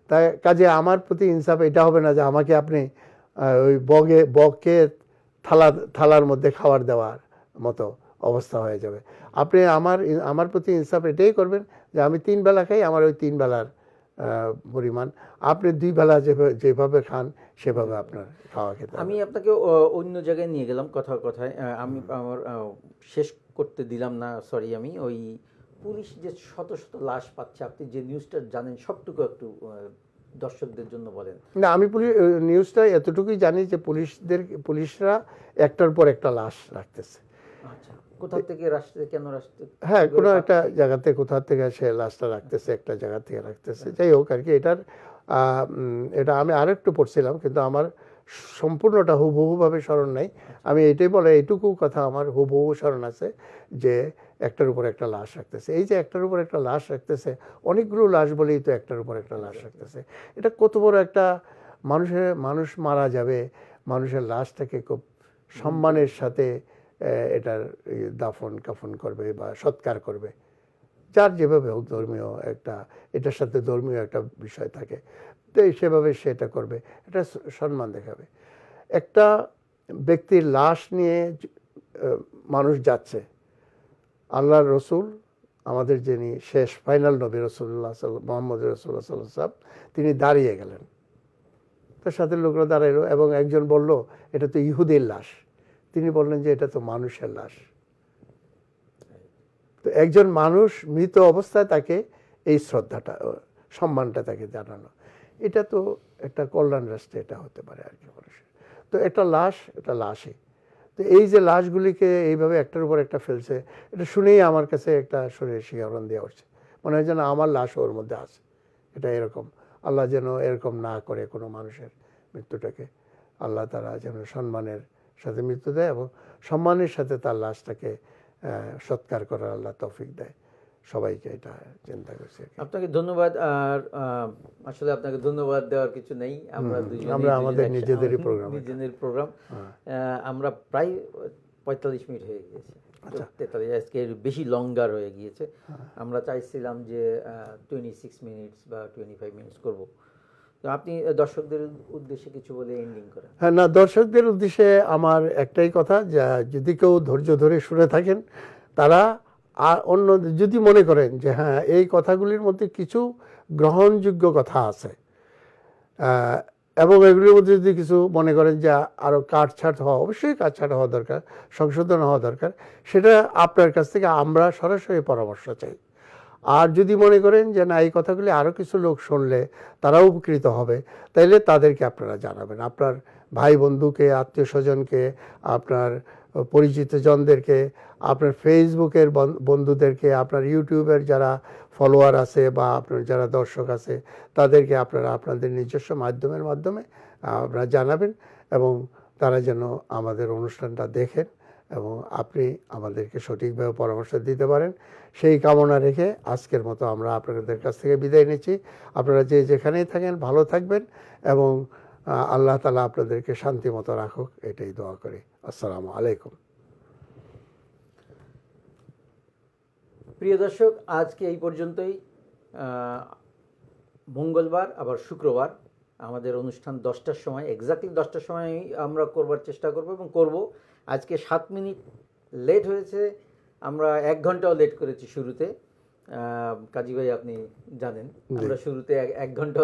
[SPEAKER 2] তাই কাজে আমার প্রতি ইনসাফ এটা হবে না যে আমাকে আপনি ওই বগকে থালার মধ্যে খাবার দেওয়ার মতো অবস্থা হয়ে যাবে। আপনি আমার প্রতি ইনসাফ এটাই করবেন যে আমি 3 বেলা খাই, আমার ওই 3 বেলার পরিমাণ, আপনি 2 বেলা যেভাবে খান সেভাবে আপনার খাওয়া খেতে।
[SPEAKER 1] আমি আপনাকে অন্য জায়গায় নিয়ে গেলাম কথায়, আমি আমার শেষ করতে দিলাম না, সরি। আমি ওই পুলিশ যে শত শত লাশ পাচ্ছে, আপনি যে নিউজটা জানেন সবটুকু একটু দর্শকদের জন্য বলেন।
[SPEAKER 2] না, আমি নিউজটা এতটুকুই জানি যে পুলিশরা একটার পর একটা লাশ রাখতেছে।
[SPEAKER 1] আচ্ছা, কোথা থেকে রাখতে, কেন রাখতে?
[SPEAKER 2] হ্যাঁ, কোনো একটা জায়গাতে কোথা থেকে সে লাশটা রাখতেছে, একটা জায়গা থেকে রাখতেছে, যাই হোক আর কি। এটা আমি আরেকটু পড়ছিলাম, কিন্তু আমার সম্পূর্ণটা হুবহুভাবে স্মরণ নাই। আমি এইটুকু কথা আমার হুবহু স্মরণ আছে যে একটার উপর একটা লাশ রাখতেছে। এই যে একটার উপর একটা লাশ রাখতেছে, অনেকগুলো লাশ বলেই তো একটার উপর একটা লাশ রাখতেছে। এটা কত বড় একটা মানুষ মারা যাবে, মানুষের লাশটাকে খুব সম্মানের সাথে এটার দাফন কাফন করবে বা সৎকার করবে, যার যেভাবে হোক ধর্মীয় একটা, এটার সাথে ধর্মীয় একটা বিষয় থাকে, তো সেভাবে সেটা করবে, এটা সম্মান দেখাবে। একটা ব্যক্তির লাশ নিয়ে মানুষ যাচ্ছে, আল্লাহর রসুল আমাদের যিনি শেষ ফাইনাল নবী রসুল্লাহ মোহাম্মদ রসুল্লাহ সাল্লাম, তিনি দাঁড়িয়ে গেলেন, তার সাথে লোকরা দাঁড়াইলো এবং একজন বলল এটা তো ইহুদির লাশ, তিনি বললেন যে এটা তো মানুষের লাশ। তো একজন মানুষ মৃত অবস্থায় তাকে এই শ্রদ্ধাটা, সম্মানটা তাকে জানানো, এটা তো একটা কল্যাণ রাষ্ট্রে এটা হতে পারে আর কি মানুষের। তো একটা লাশ, এটা লাশই। তো এই যে লাশগুলিকে এইভাবে একটার উপর একটা ফেলছে, এটা শুনেই আমার কাছে একটা শরীরে শিহরণ দেওয়া হচ্ছে, মনে হয় যেন আমার লাশ ওর মধ্যে আছে। এটা এরকম, আল্লাহ যেন এরকম না করে কোনো মানুষের মৃত্যুটাকে, আল্লাহ তারা যেন সম্মানের সাথে মৃত্যু দেয় এবং সম্মানের সাথে তার লাশটাকে সৎকার করার আল্লাহ তৌফিক দেয় সবাইকে, এটা চিন্তা করছি।
[SPEAKER 1] আপনাকে ধন্যবাদ। আর আসলে আপনাকে ধন্যবাদ দেওয়ার কিছু নেই,
[SPEAKER 2] আমরা আমাদের নিজেদেরই
[SPEAKER 1] প্রোগ্রাম আমরা প্রায় 45 মিনিট হয়ে গিয়েছে, 43, আজকে বেশি লঙ্গার হয়ে গিয়েছে। আমরা চাইছিলাম যে 26 মিনিটস বা 25 মিনিটস করব। তো আপনি দর্শকদের উদ্দেশ্যে কিছু বলে এন্ডিং করেন।
[SPEAKER 2] হ্যাঁ, না, দর্শকদের উদ্দেশ্যে আমার একটাই কথা, যে যদি কেউ ধৈর্য ধরে শুনে থাকেন, তারা অন্য যদি মনে করেন যে হ্যাঁ এই কথাগুলির মধ্যে কিছু গ্রহণযোগ্য কথা আছে এবং এগুলির মধ্যে যদি কিছু মনে করেন যে আরও কাটছাট হওয়া, অবশ্যই কাটছাট হওয়া দরকার, সংশোধন হওয়া দরকার, সেটা আপনার কাছ থেকে আমরা সরাসরি পরামর্শ চাই। আর যদি মনে করেন যে না এই কথাগুলি আরও কিছু লোক শুনলে তারাও উপকৃত হবে, তাইলে তাদেরকে আপনারা জানাবেন, আপনার ভাই বন্ধুকে, আত্মীয় স্বজনকে, আপনার পরিচিত জনদেরকে, আপনার ফেসবুকের বন্ধুদেরকে, আপনার ইউটিউবের যারা ফলোয়ার আছে বা আপনার যারা দর্শক আছে, তাদেরকে আপনারা আপনাদের নিজস্ব মাধ্যমের মাধ্যমে আপনারা জানাবেন এবং তারা যেন আমাদের অনুষ্ঠানটা দেখেন এবং আপনি আমাদেরকে সঠিকভাবে পরামর্শ দিতে পারেন, সেই কামনা রেখে আজকের মতো আমরা আপনাদের কাছ থেকে বিদায় নিচ্ছি। আপনারা যে যেখানেই থাকেন ভালো থাকবেন এবং আল্লাহ তাআলা আপনাদেরকে শান্তি মতো রাখুক, এটাই দোয়া করি। আসসালামু আলাইকুম।
[SPEAKER 1] প্রিয় দর্শক, আজকে এই পর্যন্তই। মঙ্গলবার আবার শুক্রবার আমাদের অনুষ্ঠান 10টার সময়, এক্স্যাক্টলি 10টার সময় আমরা করবার চেষ্টা করব এবং করব। আজকে 7 মিনিট লেট হয়েছে, আমরা 1 ঘন্টাও লেট করেছি শুরুতে। কাজী ভাই আপনি জানেন আমরা শুরুতে 1 ঘন্টা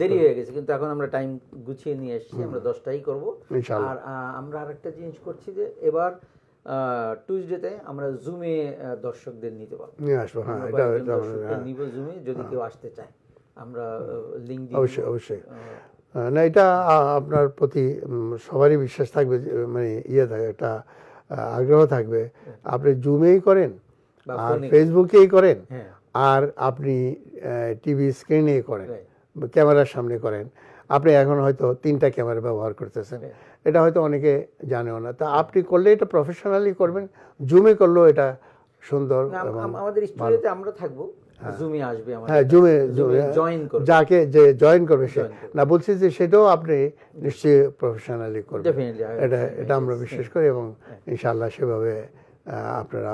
[SPEAKER 1] দেরি হয়ে গেছে, কিন্তু এখন আমরা টাইম গুছিয়ে নিয়ে এসেছি, আমরা 10টাই করব। আর আমরা আরেকটা জিনিস করছি যে এবার টুইসডেতে আমরা জুমে দর্শকদের নিতে পারবো, নিয়ে আসবো। হ্যাঁ, এটা নিব জুমে, যদি কেউ আসতে চায় আমরা লিংক দিই।
[SPEAKER 2] অবশ্যই না, এটা আপনার প্রতি সবারই বিশ্বাস থাকবে, মানে থাকে, একটা আগ্রহ থাকবে। আপনি জুমেই করেন আর ফেসবুকেই করেন আর আপনি টিভি স্ক্রিনেই করেন, ক্যামেরার সামনে করেন, আপনি এখন হয়তো 3টা ক্যামেরা ব্যবহার করতেছেন, এটা হয়তো অনেকে জানেও না। তা আপনি করলে এটা প্রফেশনালি করবেন, জুমে করলেও এটা সুন্দর।
[SPEAKER 1] আমাদের স্টুডিওতে আমরা থাকবো, জুমে আসবে,
[SPEAKER 2] হ্যাঁ জুমে জয়েন করবে, যাকে যে জয়েন করবে সে না, বলছি যে সেটাও আপনি নিশ্চয়ই প্রফেশনালি করবেন, এটা আমরা বিশ্বাস করি এবং ইনশাআল্লাহ সেভাবে আপনারা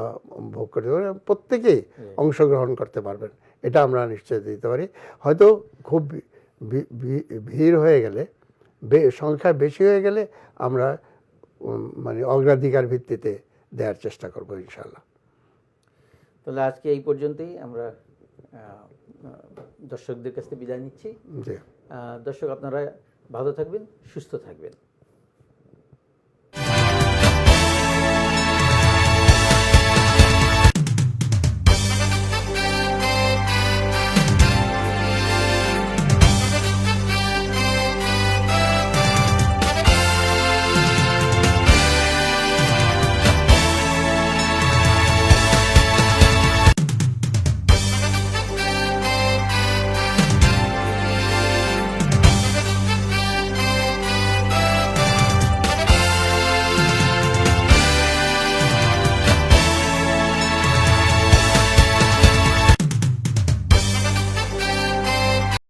[SPEAKER 2] ভোগ করতে পারবেন, প্রত্যেকেই অংশগ্রহণ করতে পারবেন, এটা আমরা নিশ্চয় দিতে পারি। হয়তো খুব ভিড় হয়ে গেলে, সংখ্যা বেশি হয়ে গেলে আমরা মানে অগ্রাধিকার ভিত্তিতে দেওয়ার চেষ্টা করব ইনশাআল্লাহ।
[SPEAKER 1] তাহলে আজকে এই পর্যন্তই, আমরা দর্শকদের কাছ থেকে বিদায় নিচ্ছি। দর্শক আপনারা ভালো থাকবেন, সুস্থ থাকবেন।